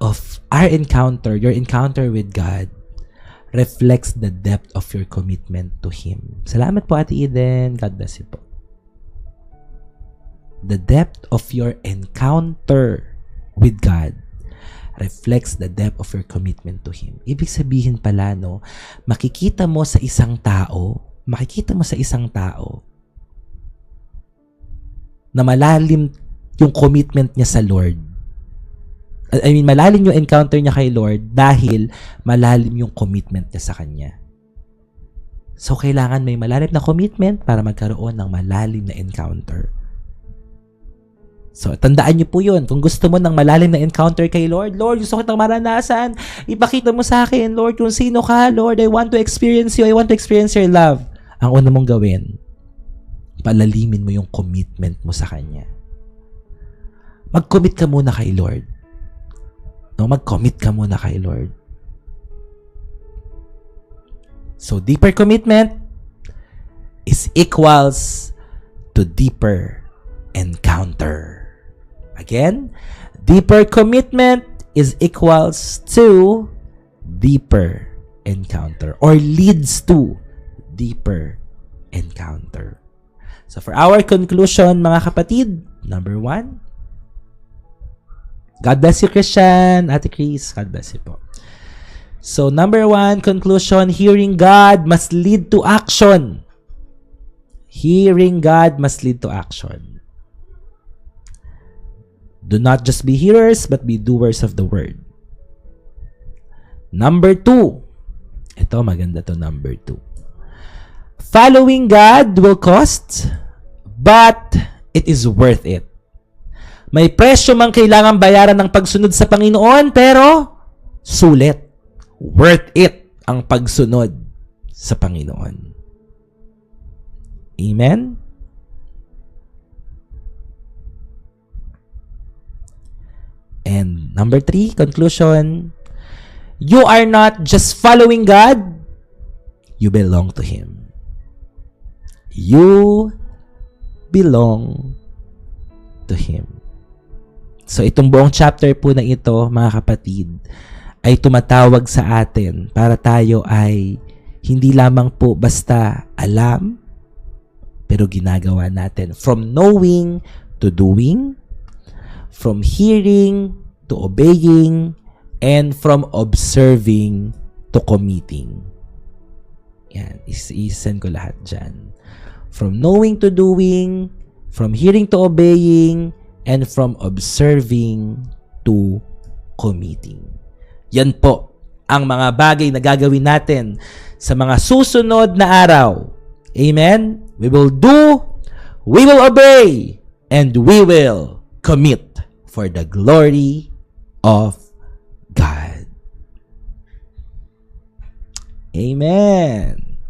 of our encounter, your encounter with God, reflects the depth of your commitment to Him. Salamat po, Ate Eden. God bless you po. The depth of your encounter with God reflects the depth of your commitment to Him. Ibig sabihin pala, no, makikita mo sa isang tao na malalim yung commitment niya sa Lord. I mean, malalim yung encounter niya kay Lord dahil malalim yung commitment niya sa Kanya. So, kailangan may malalim na commitment para magkaroon ng malalim na encounter. So, tandaan niyo po yun. Kung gusto mo ng malalim na encounter kay Lord, Lord, gusto kitang maranasan. Ipakita mo sa akin, Lord, kung sino ka. Lord, I want to experience you. I want to experience your love. Ang una mong gawin, palalimin mo yung commitment mo sa Kanya. Mag-commit ka muna kay Lord. No, mag-commit ka muna kay Lord. So, deeper commitment is equals to deeper encounter. Again, deeper commitment is equals to deeper encounter or leads to deeper encounter. So for our conclusion, mga kapatid, number 1, God bless you, Christian. Ate Chris, God bless you po. So number 1, conclusion, hearing God must lead to action. Hearing God must lead to action. Do not just be hearers, but be doers of the word. Number 2. Ito, maganda to, number 2. Following God will cost, but it is worth it. May presyo mang kailangan bayaran ng pagsunod sa Panginoon, pero sulit. Worth it ang pagsunod sa Panginoon. Amen? And number 3, conclusion, you are not just following God, you belong to Him. You belong to Him. So itong buong chapter po na ito, mga kapatid, ay tumatawag sa atin para tayo ay hindi lamang po basta alam, pero ginagawa natin. From knowing to doing, from hearing to obeying, and from observing to committing. Yan, isend ko lahat dyan. From knowing to doing, from hearing to obeying, and from observing to committing. Yan po ang mga bagay na gagawin natin sa mga susunod na araw. Amen? We will do, we will obey, and we will commit for the glory of God. Amen.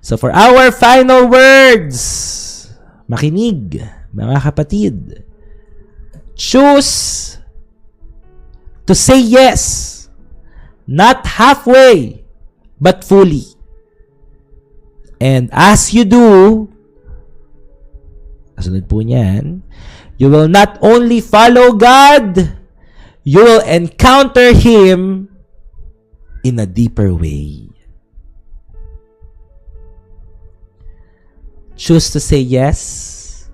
So for our final words, makinig, mga kapatid. Choose to say yes, not halfway, but fully. And as you do, kasunod po niyan, you will not only follow God, you will encounter Him in a deeper way. Choose to say yes,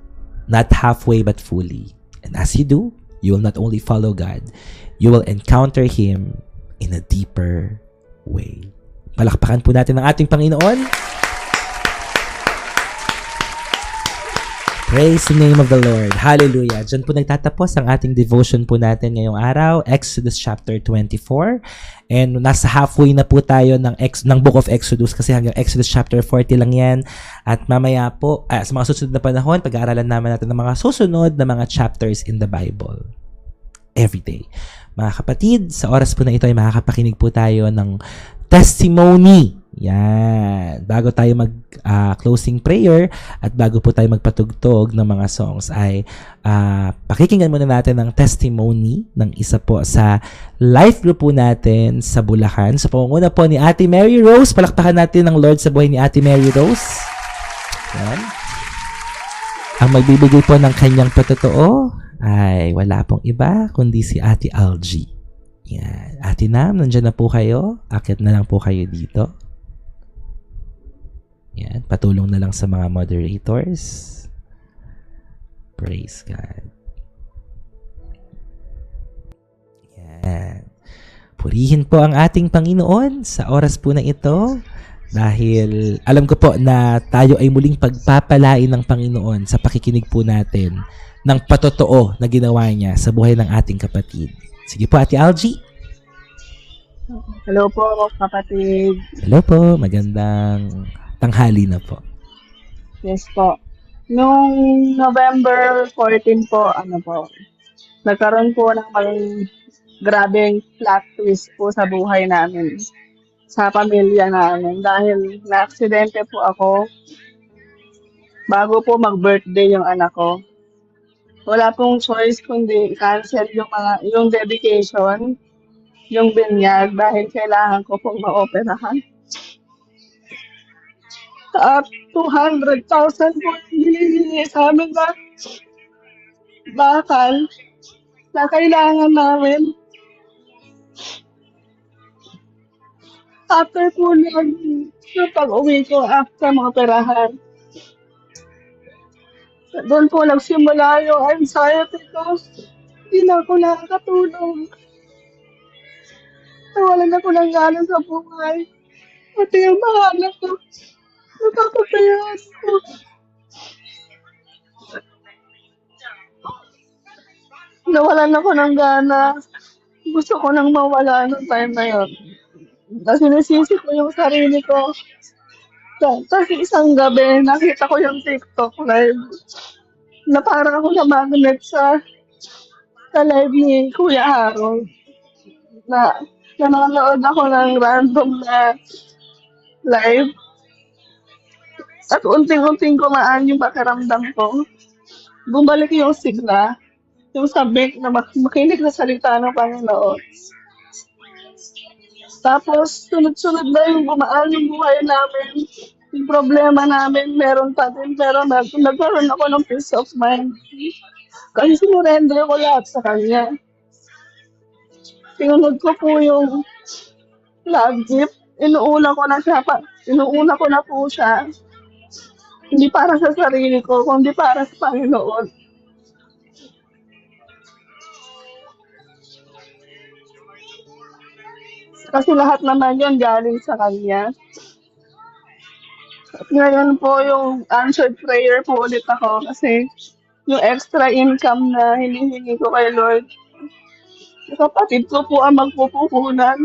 not halfway but fully. And as you do, you will not only follow God, you will encounter Him in a deeper way. Palakpakan po natin ang ating Panginoon. Praise the name of the Lord. Hallelujah. Diyan po nagtatapos ang ating devotion po natin ngayong araw, Exodus chapter 24. And nasa halfway na po tayo ng Book of Exodus kasi hanggang Exodus chapter 40 lang yan. At mamaya po, sa mga susunod na panahon, pag-aaralan naman natin ng mga susunod na mga chapters in the Bible. Every day. Mga kapatid, sa oras po na ito ay makakapakinig po tayo ng testimony. Yan. Bago tayo mag-closing prayer at bago po tayo magpatugtog ng mga songs ay pakikinggan muna natin ang testimony ng isa po sa life group po natin sa Bulacan. Sa pangunguna po ni Ate Mary Rose. Palakpakan natin ang Lord sa buhay ni Ate Mary Rose. Yan. Ang magbibigay po ng kanyang patotoo ay wala pong iba kundi si Ate Algie. Yan. Ate Nam, nandiyan na po kayo. Akit na lang po kayo dito. Yan. Patulong na lang sa mga moderators. Praise God. Yan. Purihin po ang ating Panginoon sa oras po na ito. Dahil alam ko po na tayo ay muling pagpapalain ng Panginoon sa pakikinig po natin ng patotoo na ginawa niya sa buhay ng ating kapatid. Sige po, Ate Algie. Hello po, kapatid. Hello po. Magandang tanghali na po. Yes po. Noong November 14 po, nagkaroon po ng grabeng plot twist po sa buhay namin, sa pamilya namin. Dahil na-aksidente po ako bago po mag-birthday yung anak ko. Wala pong choice kundi cancel yung dedication, yung binyag dahil kailangan ko pong ma-operahan. At 200,000 po hinihingi sa amin na bakal na kailangan namin. After po yung pag-uwi ko after ma-operahan, doon po nagsimula yung anxiety ko. Hindi na ako nakakatulog. Nawalan ako ng gana sa buhay. Pati yung mga anak ko, napapapayaan ko. Nawalan ako ng gana. Gusto ko nang mawala noong time na yun. Kasi sinisisi ko yung sarili ko. Kasi isang gabi, nakita ko yung TikTok live na parang ako na magnet sa live ni Kuya Harold. Na nanonood ako ng random na live. At unting-unting kumaan yung pakiramdam ko. Bumalik yung sigla, yung sabik na makinig sa salita ng Panginoon. Tapos, sunod-sunod na yung gumaan yung buhay namin. Yung problema namin, meron pa din. Pero nagkaroon ako ng peace of mind. Kasi sinurrender ko lahat sa kanya. Tinunod ko po yung love gift. Inuuna ko na po siya. Hindi para sa sarili ko, kundi para sa Panginoon. Kasi lahat naman yun galing sa Kanya. At ngayon po yung answered prayer po ulit ako kasi yung extra income na hinihingi ko kay Lord, yung kapatid ko po ang magpupuhunan.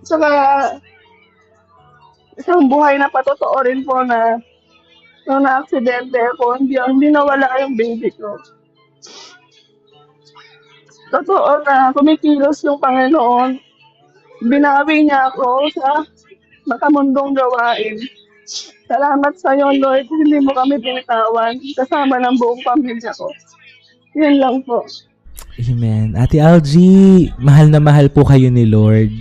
Saka isang buhay na patotoo rin po na nung na-aksidente ako, hindi nawala yung baby ko. Totoo na kumikilos yung Panginoon. Binawi niya ako sa makamundong gawain. Salamat sa iyo, Lord. Hindi mo kami binitawan kasama ng buong pamilya ko. Yun lang po. Amen. Ate Algie, mahal na mahal po kayo ni Lord.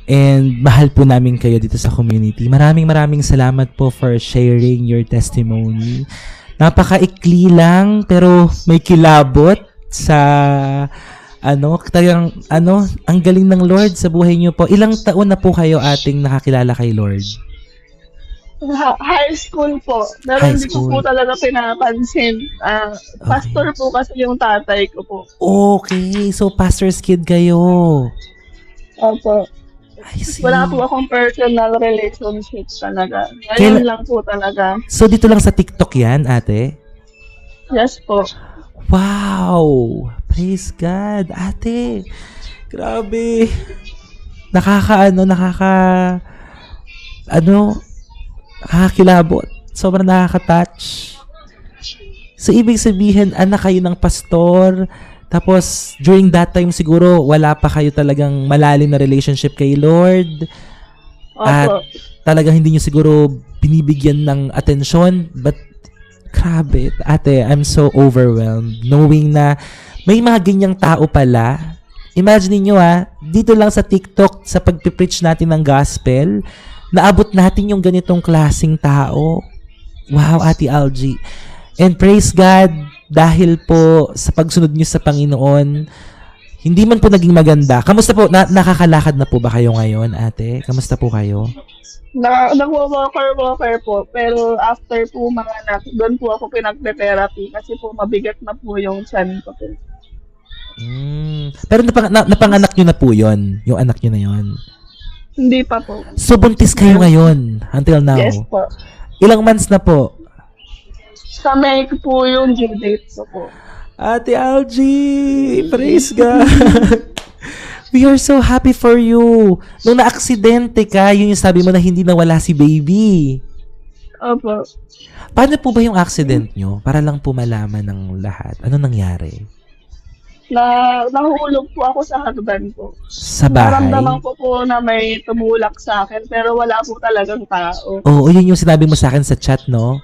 And mahal po namin kayo dito sa community. Maraming salamat po for sharing your testimony. Napakaikli lang pero may kilabot sa talagang ang galing ng Lord sa buhay niyo po. Ilang taon na po kayo ating nakakilala kay Lord? High school po. Pero High hindi ko school. po talaga pinapansin. Pastor po kasi yung tatay ko po. Okay, so pastor's kid kayo. Opo. I see. Wala po akong personal relationship talaga. Ngayon lang po talaga. So dito lang sa TikTok yan, ate? Yes po. Wow! Praise God, ate. Grabe. Nakakakilabot. Sobrang nakaka-touch. So, ibig sabihin, anak kayo ng pastor, tapos, during that time siguro, wala pa kayo talagang malalim na relationship kay Lord. At Opo. talagang hindi nyo siguro binibigyan ng atensyon. But, grabe, ate, I'm so overwhelmed. Knowing na may mga ganyang tao pala. Imagine niyo dito lang sa TikTok, sa pagpipreach natin ng gospel, naabot natin yung ganitong klaseng tao. Wow, Ate Algie. And praise God, dahil po sa pagsunod niyo sa Panginoon, hindi man po naging maganda. Kamusta po? Nakakalakad na po ba kayo ngayon, ate? Kamusta po kayo? Nag-walker po. Pero after po mga anak, doon po ako pinagpe-therapy kasi po mabigat na po yung tiyan ko po. Pero napanganak nyo na po yon, yung anak nyo na yon. Hindi pa po. So, buntis kayo ngayon, until now. Yes po. Ilang months na po? Sa May po yung due date ko po. Ate Algie, praise God. We are so happy for you. Nung na-aksidente ka, yun yung sabi mo na hindi nawala si baby. Opo. Paano po ba yung accident nyo? Para lang po malaman ng lahat. Ano nangyari? Nahulog po ako sa hagdan po. Sa bahay? Naramdaman ko po na may tumulak sa akin pero wala po talagang tao. Oo, yun yung sinabi mo sa akin sa chat, no?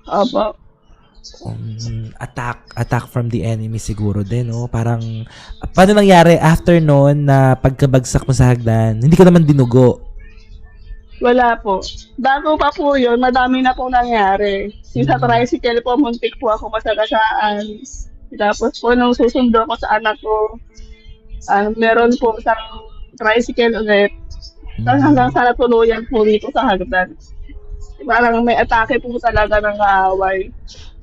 Opo. Attack from the enemy siguro din, no? Parang, paano nangyari after noon na pagkabagsak mo sa hagdan? Hindi ka naman dinugo. Wala po. Bago pa po yun, madami na po nangyari. Sa tricycle po, muntik po ako masagasaan. Tapos po, nung susundo ko sa anak ko, meron po isang tricycle ulit. Tapos hanggang sa natuluyan po dito sa hagdan. Parang may atake po talaga ng kaaway.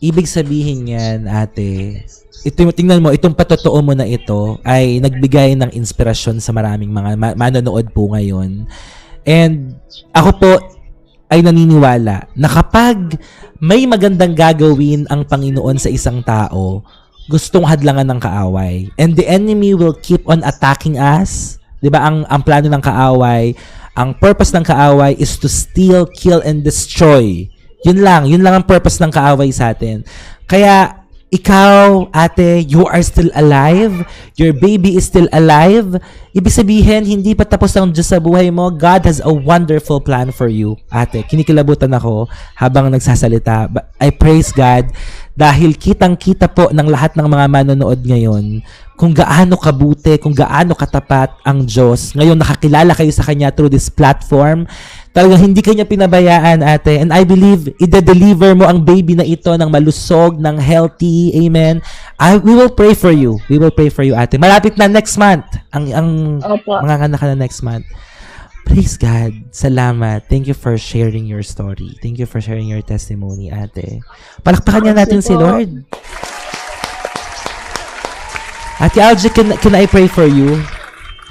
Ibig sabihin yan, ate, tingnan mo, itong patotoo mo na ito ay nagbigay ng inspirasyon sa maraming mga manonood po ngayon. And ako po ay naniniwala na kapag may magandang gagawin ang Panginoon sa isang tao, gustong hadlangan ng kaaway. And the enemy will keep on attacking us. 'Di ba? Ang plano ng kaaway, ang purpose ng kaaway is to steal, kill, and destroy. Yun lang ang purpose ng kaaway sa atin. Kaya ikaw, ate, you are still alive. Your baby is still alive. Ibig sabihin, hindi pa tapos ang Diyos sa buhay mo. God has a wonderful plan for you. Ate, kinikilabutan ako habang nagsasalita. But I praise God dahil kitang-kita po ng lahat ng mga manonood ngayon kung gaano kabuti, kung gaano katapat ang Diyos. Ngayon, nakakilala kayo sa Kanya through this platform. Talagang hindi kanya pinabayaan, ate. And I believe, ide-deliver mo ang baby na ito ng malusog, ng healthy. Amen. We will pray for you. We will pray for you, ate. Malapit na next month. Ang Opo. mga anak ka na next month. Praise God. Salamat. Thank you for sharing your story. Thank you for sharing your testimony, ate. Palakpakan niya natin si Lord. Ate Algie, can I pray for you?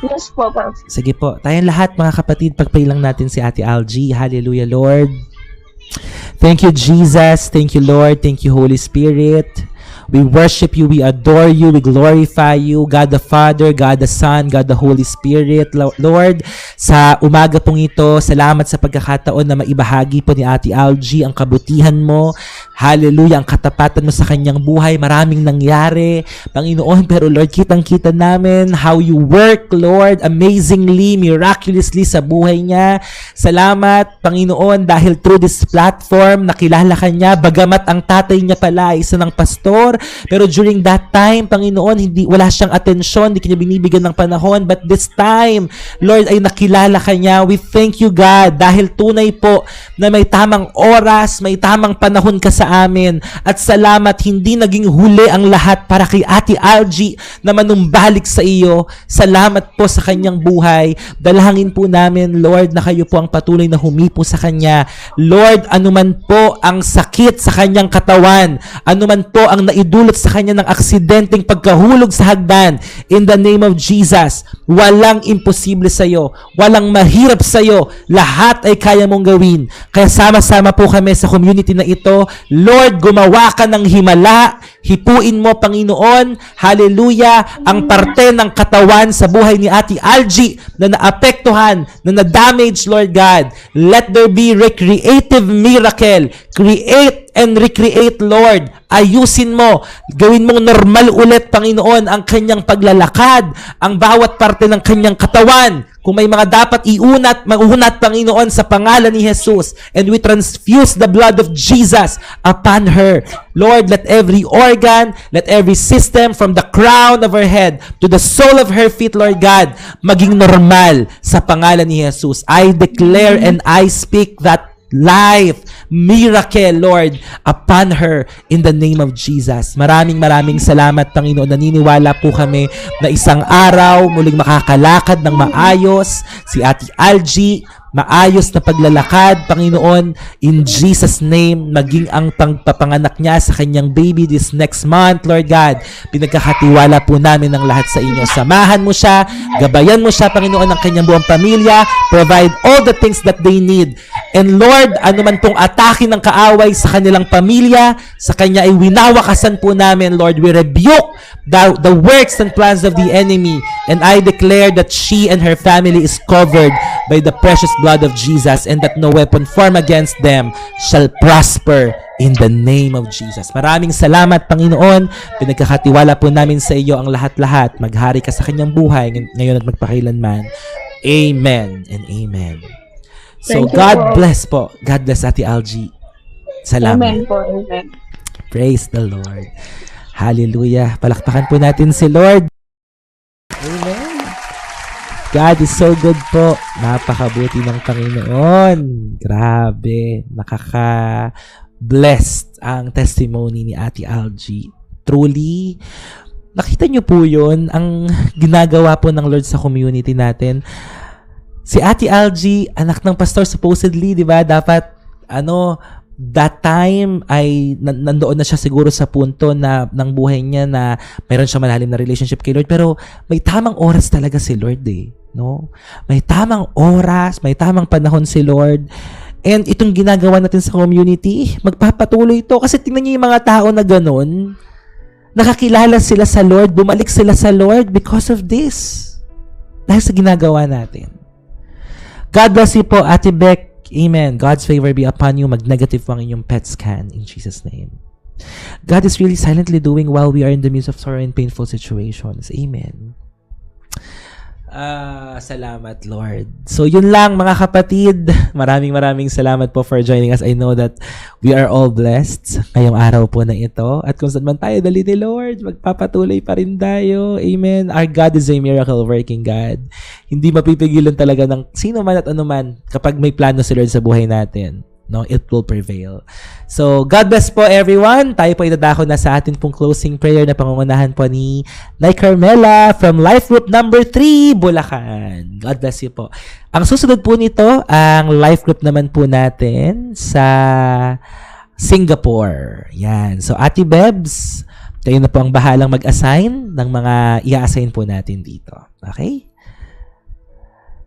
Yes po, pa. Sige po. Tayong lahat, mga kapatid, pagpray lang natin si Ate Algie. Hallelujah, Lord. Thank you, Jesus. Thank you, Lord. Thank you, Holy Spirit. We worship you, we adore you, we glorify you, God the Father, God the Son, God the Holy Spirit. Lord, sa umaga pong ito, salamat sa pagkakataon na maibahagi po ni Ate Algie ang kabutihan mo. Hallelujah, ang katapatan mo sa kanyang buhay. Maraming nangyari, Panginoon, pero Lord, kitang-kita namin how you work, Lord, amazingly, miraculously sa buhay niya. Salamat, Panginoon, dahil through this platform, nakilala ka niya, bagamat ang tatay niya pala ay isa ng pastor, pero during that time, Panginoon, wala siyang atensyon, hindi kanya binibigyan ng panahon, but this time, Lord, ay nakilala ka niya. We thank you, God, dahil tunay po na may tamang oras, may tamang panahon ka sa amin, at salamat, hindi naging huli ang lahat para kay Ate Algie na manumbalik sa iyo. Salamat po sa kanyang buhay. Dalangin po namin, Lord, na kayo po ang patuloy na humipo sa kanya. Lord, anuman po ang sakit sa kanyang katawan, anuman po ang naidulot sa kanya ng aksidenteng pagkahulog sa hagdan, in the name of Jesus, walang imposible sa iyo, walang mahirap sa iyo, lahat ay kaya mong gawin. Kaya sama-sama po kami sa community na ito. Lord, gumawa ka ng himala, hipuin mo, Panginoon, hallelujah, ang parte ng katawan sa buhay ni Ate Algie na naapektuhan, na na-damage, Lord God. Let there be recreative miracle. Create and recreate, Lord. Ayusin mo. Gawin mong normal ulit, Panginoon, ang kanyang paglalakad, ang bawat parte ng kanyang katawan. Kung may mga dapat iunat, mag-unat, Panginoon, sa pangalan ni Jesus. And we transfuse the blood of Jesus upon her. Lord, let every organ, let every system from the crown of her head to the sole of her feet, Lord God, maging normal sa pangalan ni Jesus. I declare and I speak that life, miracle, Lord, upon her in the name of Jesus. Maraming salamat, Panginoon. Naniniwala po kami na isang araw muling makakalakad ng maayos si Ate Algie, maayos na paglalakad, Panginoon, in Jesus' name, maging ang pagpapanganak niya sa kanyang baby this next month, Lord God. Pinagkakatiwala po namin ang lahat sa inyo. Samahan mo siya, gabayan mo siya, Panginoon, ng kanyang buong pamilya, provide all the things that they need. And Lord, anuman pong atake ng kaaway sa kanilang pamilya, sa kanya ay winawakasan po namin, Lord. We rebuke the works and plans of the enemy, and I declare that she and her family is covered by the precious blood of Jesus, and that no weapon formed against them shall prosper in the name of Jesus. Maraming salamat, Panginoon. Pinagkakatiwala po namin sa iyo ang lahat-lahat. Maghari ka sa kanyang buhay ngayon at magpakailanman. Amen and amen. So, Thank you God po. bless po. God bless, Ate Algie. Salamat. Amen po. Amen. Praise the Lord. Hallelujah. Palakpakan po natin si Lord. Amen. God is so good po. Napakabuti ng Panginoon. Grabe. Nakaka-blessed ang testimony ni Ate Algie. Truly, nakita niyo po yun, ang ginagawa po ng Lord sa community natin. Si Ate Algie, anak ng pastor supposedly, di ba? Dapat, that time ay nandoon na siya siguro sa punto na ng buhay niya na mayroon siya malalim na relationship kay Lord. Pero may tamang oras talaga si Lord no? May tamang oras, may tamang panahon si Lord. And itong ginagawa natin sa community, magpapatuloy ito. Kasi tingnan niyo yung mga tao na ganun, nakakilala sila sa Lord, bumalik sila sa Lord because of this. Dahil sa ginagawa natin. God bless you po, Ate Beck. Amen. God's favor be upon you. Mag-negative po ang inyong PET scan in Jesus' name. God is really silently doing while we are in the midst of sorrow and painful situations. Amen. Salamat, Lord. So, yun lang, mga kapatid. Maraming salamat po for joining us. I know that we are all blessed ngayong araw po na ito. At kung saan man tayo dali ni Lord, magpapatuloy pa rin tayo. Amen. Our God is a miracle-working God. Hindi mapipigilan talaga ng sino man at anuman kapag may plano si Lord sa buhay natin. No, it will prevail. So, God bless po everyone. Tayo po idadako na sa atin pong closing prayer na pangungunahan po ni Nay Carmela from Life Group number 3, Bulacan. God bless you po. Ang susunod po nito, ang life group naman po natin sa Singapore. Yan. So, Ate Bebs, kayo na po ang bahalang mag-assign ng mga i-assign po natin dito. Okay?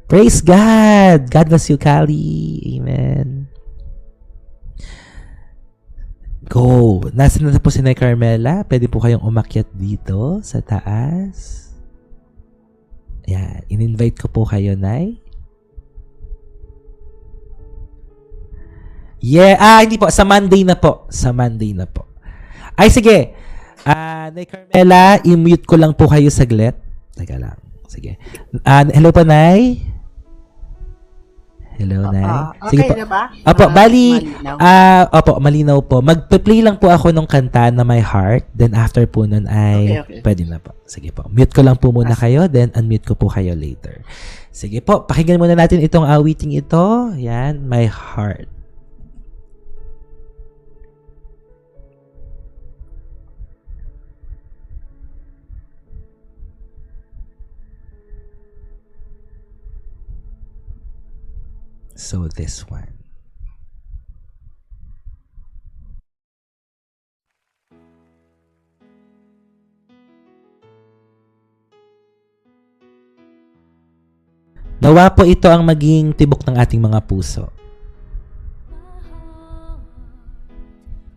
Praise God! God bless you, Kali. Amen. Go! Nasaan na po si Nay Carmela? Pwede po kayong umakyat dito sa taas. Ayan. In-invite ko po kayo, Nay. Yeah. Hindi po. Sa Monday na po. Sa Monday na po. Ay, sige. Nay Carmela, i-mute ko lang po kayo saglit. Teka lang. Sige. Hello po, Nay. Hello, Nay. Sige Okay po. na ba? Opo, bali, Malinaw. malinaw po. Magpe-play lang po ako ng kanta na My Heart. Then after po nun ay Okay. pwede na po. Sige po. Mute ko lang po muna kayo, then unmute ko po kayo later. Sige po, pakinggan muna natin itong awiting ito. Yan, My Heart. So this one. Nawa po ito ang maging tibok ng ating mga puso.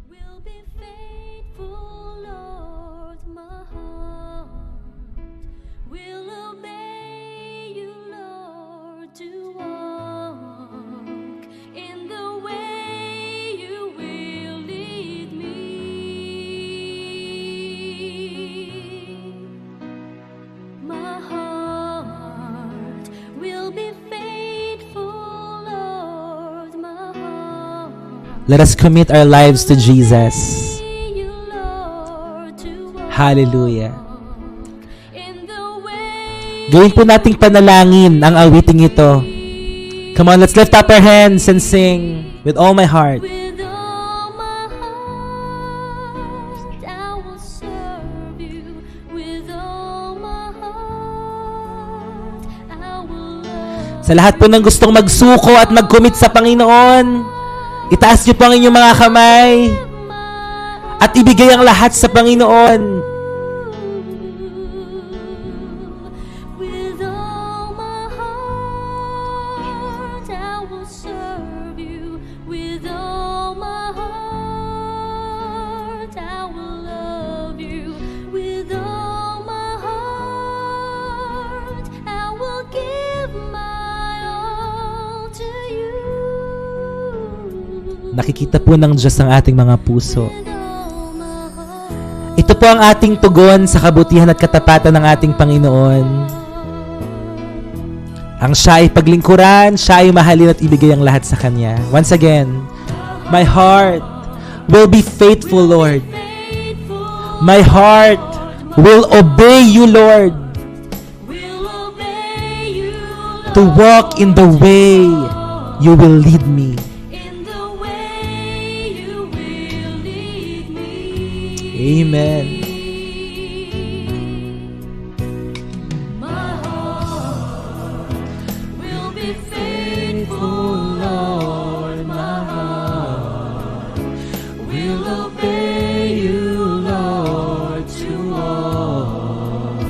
Will be faithful, Lord, my heart will obey you, Lord, to walk in the way you will lead me. My heart will be faithful, Lord, my heart. Let us commit our lives to Jesus. You, Lord, to walk Hallelujah. in the way Gawin po nating panalangin ang awiting ito. Come on, let's lift up our hands and sing with all my heart. with all my heart. I will serve you with all my heart. I will love Sa lahat po ng gustong magsuko at mag-commit sa Panginoon, itaas niyo po ang inyong mga kamay my at ibigay ang lahat sa Panginoon. with all my heart. I will serve you with all my heart. I will love you with all my heart. I will give my all to you. Nakikita po ng Diyos ang ating mga puso. With all my heart. Ito po ang ating tugon sa kabutihan at katapatan ng ating Panginoon. Ang siya ay paglingkuran, siya ay mahalin at ibigay ang lahat sa Kanya. Once again, my heart will be faithful, Lord. My heart will obey you, Lord, Will obey you, to walk in the way you will lead me. in the way you will lead me. Amen. My heart will be faithful, Lord. My heart will obey you, Lord, to walk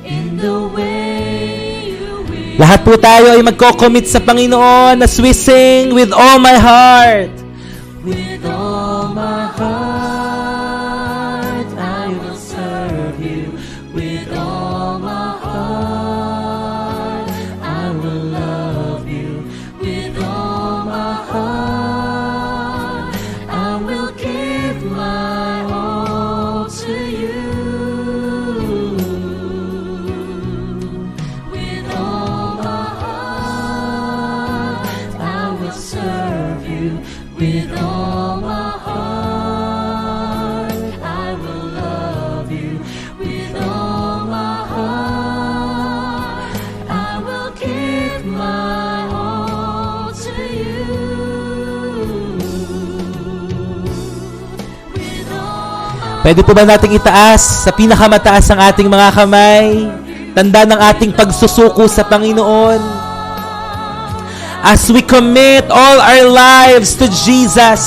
in the way you will. Lahat po tayo ay magko-commit sa Panginoon as we sing with all my heart. With all my heart, I will serve you. With all my heart, I will love you. With all my heart, I will give my all to you. With all my heart, I will serve you. With all my heart, I will love you. With all my heart, I will give my all to you. With all my Pwede po ba nating itaas sa pinakamataas ang ating mga kamay? Tanda ng ating pagsusuko sa Panginoon. As we commit all our lives to Jesus.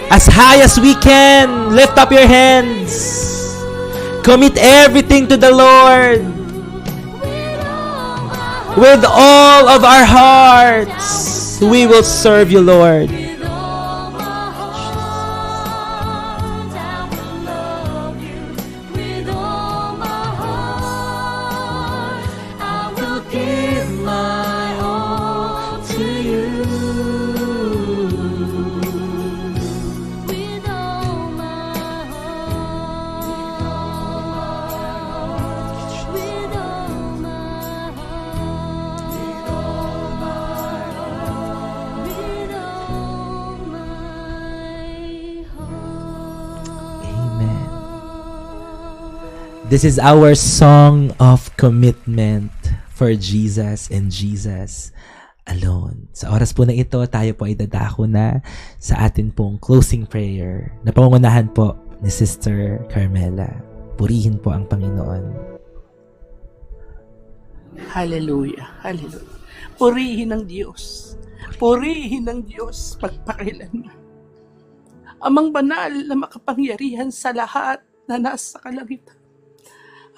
As high as we can, lift up your hands. Commit everything to the Lord. With all of our hearts, we will serve you, Lord. with all This is our song of commitment for Jesus and Jesus alone. Sa oras po na ito, tayo po ay dadako na sa atin pong closing prayer na pangungunahan po ni Sister Carmela. Purihin po ang Panginoon. Hallelujah. Hallelujah. Purihin ng Diyos. Purihin ng Diyos pagpakailanman. Amang banal na makapangyarihan sa lahat na nasa kalangitan.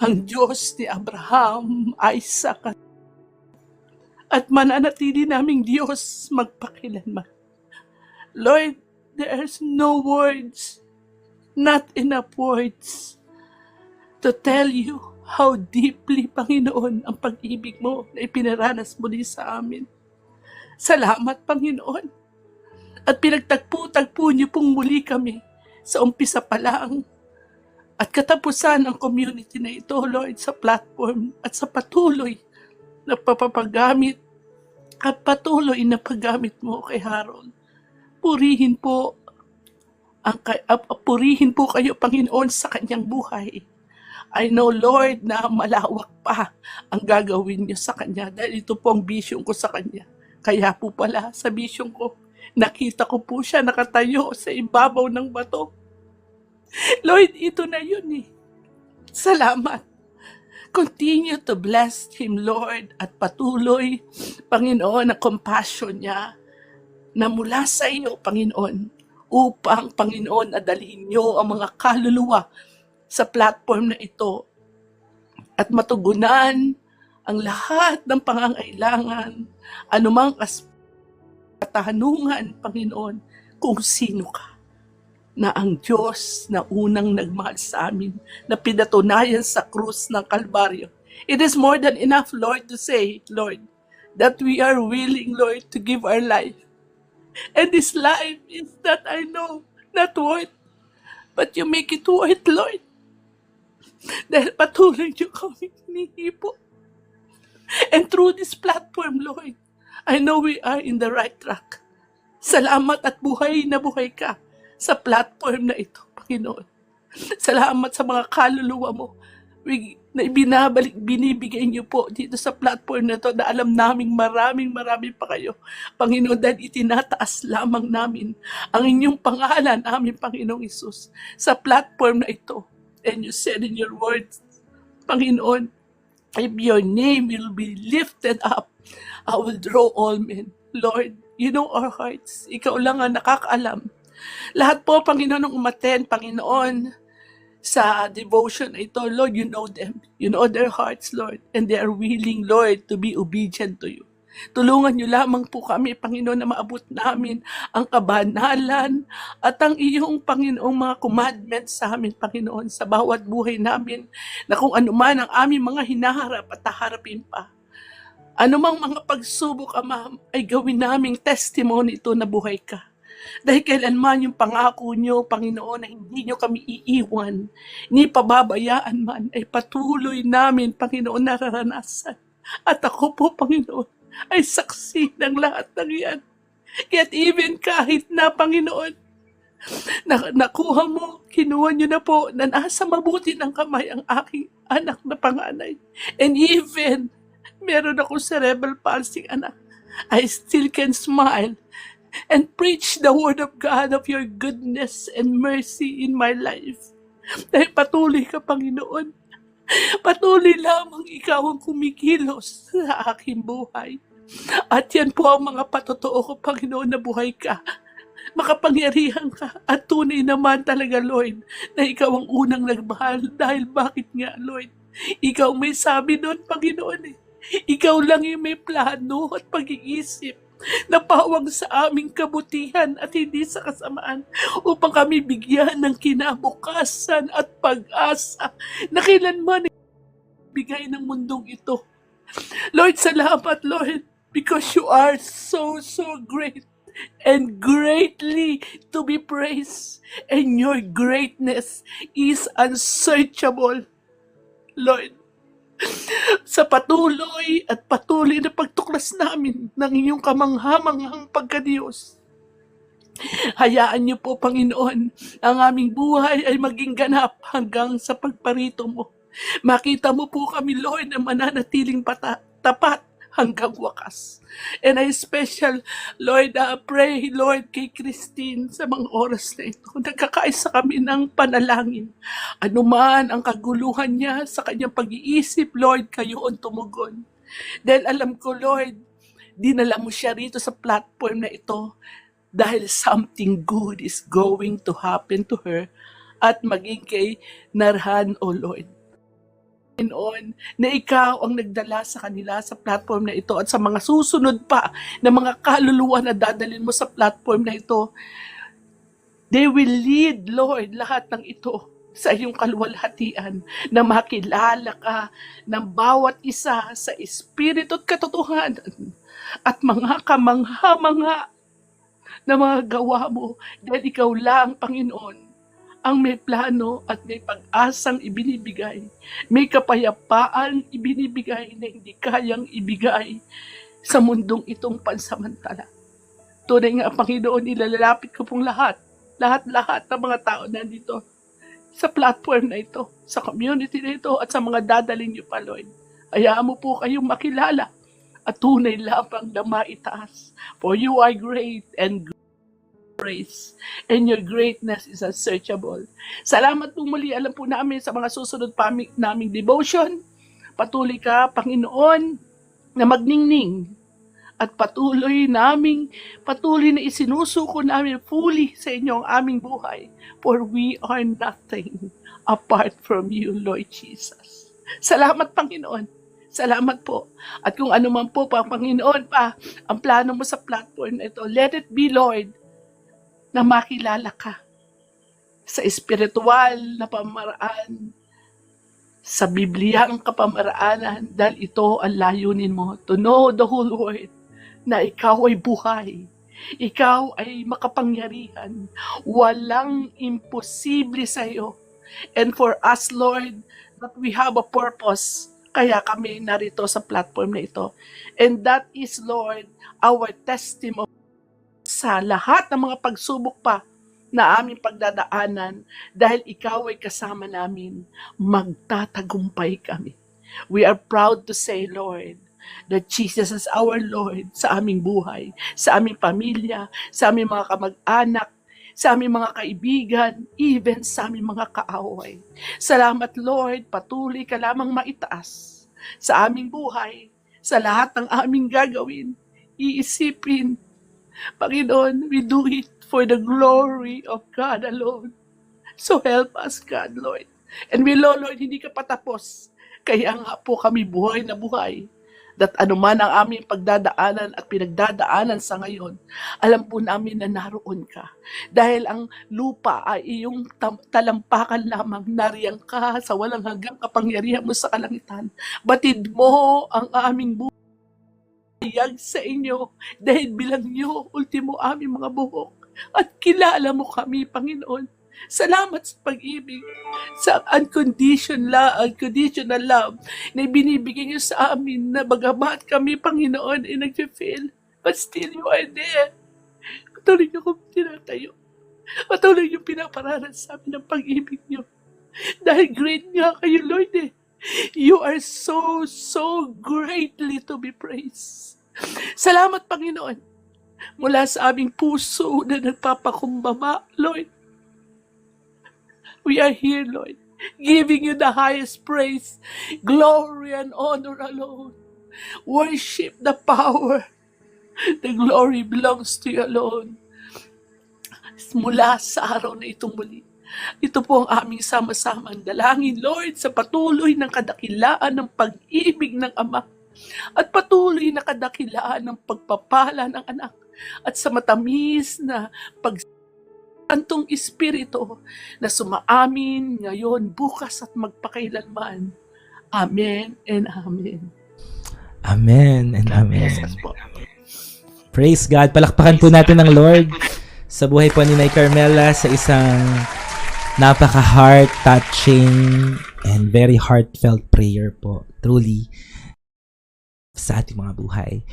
Ang Diyos ni Abraham, Isaac, at mananatili naming Diyos magpakailanman. Lord, there's no words, not enough words to tell you how deeply, Panginoon, ang pag-ibig mo na ipinaranas muli sa amin. Salamat, Panginoon. At pinagtagpo-tagpo niyo pong muli kami sa umpisa pa lang at katapusan ang community na ito, Lord, sa platform at sa patuloy na papagamit at patuloy na paggamit mo kay Harold. Purihin po kayo, Panginoon, sa kanyang buhay. I know, Lord, na malawak pa ang gagawin niyo sa kanya dahil ito po ang vision ko sa kanya. Kaya po pala sa vision ko, nakita ko po siya nakatayo sa ibabaw ng bato. Lord, ito na yun eh. Salamat. Continue to bless him, Lord, at patuloy, Panginoon, ang compassion niya na mula sa iyo, Panginoon, upang, Panginoon, adalhin niyo ang mga kaluluwa sa platform na ito at matugunan ang lahat ng pangangailangan, anumang katanungan, Panginoon, kung sino ka. Na ang Diyos na unang nagmahal sa amin, na pinatunayan sa krus ng Kalbaryo. It is more than enough, Lord, to say, Lord, that we are willing, Lord, to give our life. And this life is that I know, not worth, but you make it worth, Lord. Dahil patuloy niyo kami hinihipo. And through this platform, Lord, I know we are in the right track. Salamat at buhay na buhay ka sa platform na ito, Panginoon. Salamat sa mga kaluluwa mo na binibigay niyo po dito sa platform na ito na alam naming maraming pa kayo. Panginoon, dahil itinataas lamang namin ang inyong pangalan, aming Panginoong Isus, sa platform na ito. And you said in your words, Panginoon, if your name will be lifted up, I will draw all men. Lord, you know our hearts. Ikaw lang ang nakakaalam. Lahat po, Panginoon, ng umaten, Panginoon, sa devotion na ito, Lord, you know them. You know their hearts, Lord. And they are willing, Lord, to be obedient to you. Tulungan niyo lamang po kami, Panginoon, na maabot namin ang kabanalan at ang iyong, Panginoong, mga commandments sa amin, Panginoon, sa bawat buhay namin, na kung ano man ang aming mga hinaharap at haharapin pa. Anumang mga pagsubok, Ama, ay gawin naming testimony ito na buhay ka. Dahil kailanman yung pangako nyo, Panginoon, na hindi nyo kami iiwan, ni pababayaan man, ay patuloy namin, Panginoon, nararanasan. At ako po, Panginoon, ay saksi ng lahat ng yan. Yet even kahit na, Panginoon, nakuha mo, kinuha nyo na po, na nasa mabuti ng kamay ang aking anak na panganay. And even, meron ako cerebral palsy, anak, I still can smile and preach the word of God of your goodness and mercy in my life. Dahil patuloy ka, Panginoon. Patuloy lamang ikaw ang kumikilos sa aking buhay. At yan po ang mga patotoo ko, Panginoon, na buhay ka. Makapangyarihan ka at tunay naman talaga, Lord, na ikaw ang unang nagmahal. Dahil bakit nga, Lord? Ikaw may sabi doon, Panginoon eh. Ikaw lang yung may plano at pag-iisip na pawang sa aming kabutihan at hindi sa kasamaan upang kami bigyan ng kinabukasan at pag-asa na kailanman bigay ng mundong ito. Lord, salamat, Lord, because you are so great and greatly to be praised, and your greatness is unsearchable, Lord. Sa patuloy na pagtuklas namin ng inyong kamanghamanghang pagkadiyos, hayaan niyo po, Panginoon, ang aming buhay ay maging ganap hanggang sa pagparito mo. Makita mo po kami, Lord, na mananatiling tapat hanggang wakas. And I special, Lord, pray, Lord, kay Christine sa mga oras na ito. Nagkakaisa kami ng panalangin. Ano man ang kaguluhan niya sa kanyang pag-iisip, Lord, kayo ang tumugon. Dahil alam ko, Lord, dinala mo siya rito sa platform na ito dahil something good is going to happen to her at maging kay Narhan, O Lord. Panginoon, na ikaw ang nagdala sa kanila sa platform na ito at sa mga susunod pa na mga kaluluwa na dadalhin mo sa platform na ito. They will lead, Lord, lahat ng ito sa iyong kaluwalhatian na makilala ka ng bawat isa sa espiritu at katotohanan at mga kamangha-mangha na mga gawa mo dahil ikaw lang, Panginoon, ang may plano at may pag-asang ibinibigay. May kapayapaan ibinibigay na hindi kayang ibigay sa mundong itong pansamantala. Tunay nga, Panginoon, ilalapit ko pong lahat ng mga tao nandito sa platform na ito, sa community na ito, at sa mga dadalhin niyo pa, Lord. Hayaan mo po kayong makilala at tunay lamang na maitaas. For you are great and praise, and your greatness is unsearchable. Salamat po muli. Alam po namin sa mga susunod pa naming devotion, patuloy ka, Panginoon, na magningning at patuloy na isinusuko namin fully sa inyo ang aming buhay, for we are nothing apart from you, Lord Jesus. Salamat, Panginoon. Salamat po. At kung ano man po, Panginoon, ang plano mo sa platform na ito, let it be, Lord, na makilala ka sa espiritual na pamaraan, sa Bibliyang kapamaraanan, dahil ito ang layunin mo, to know the whole world, na ikaw ay buhay, ikaw ay makapangyarihan, walang imposible sa iyo. And for us, Lord, that we have a purpose, kaya kami narito sa platform na ito. And that is, Lord, our testimony sa lahat ng mga pagsubok pa na aming pagdadaanan, dahil ikaw ay kasama namin, magtatagumpay kami. We are proud to say, Lord, that Jesus is our Lord sa aming buhay, sa aming pamilya, sa aming mga kamag-anak, sa aming mga kaibigan, even sa aming mga kaaway. Salamat, Lord, patuloy ka lamang maitaas sa aming buhay, sa lahat ng aming gagawin, iisipin. Panginoon, we do it for the glory of God alone. So help us, God, Lord. And we know, Lord, hindi ka patapos. Kaya nga po kami buhay na buhay. That anuman ang aming pagdadaanan at pinagdadaanan sa ngayon, alam po namin na naroon ka. Dahil ang lupa ay iyong talampakan lamang, nariyan ka sa walang hanggang kapangyarihan mo sa kalangitan. Batid mo ang aming buhay sa inyo, dahil bilang niyo, ultimo aming mga buhok. At kilala mo kami, Panginoon. Salamat sa pag-ibig, sa unconditional love na ibinibigay niyo sa amin, na bagamat kami, Panginoon, ay nag-fail, but still you are there. Patuloy niyo kong tinatayo. Patuloy niyo pinapararan sa amin ng pag-ibig niyo. Dahil great nga kayo, Lord, eh. You are so greatly to be praised. Salamat, Panginoon, mula sa aming puso na nagpapakumbaba, Lord. We are here, Lord, giving you the highest praise, glory and honor alone. Worship, the power, the glory belongs to you alone. Mula sa araw na itong muli, ito po ang aming sama-samang dalangin, Lord, sa patuloy ng kadakilaan ng pag-ibig ng Ama at patuloy na kadakilaan ng pagpapala ng Anak at sa matamis na pag-antong Espiritu na sumaamin ngayon, bukas at magpakailanman. Amen and Amen. Amen and Amen. Yes, po. Praise God. Palakpakan po natin ng Lord sa buhay po ni Nay Carmela sa isang napaka-heart-touching and very heartfelt prayer po. Truly, sa ating mga buhay.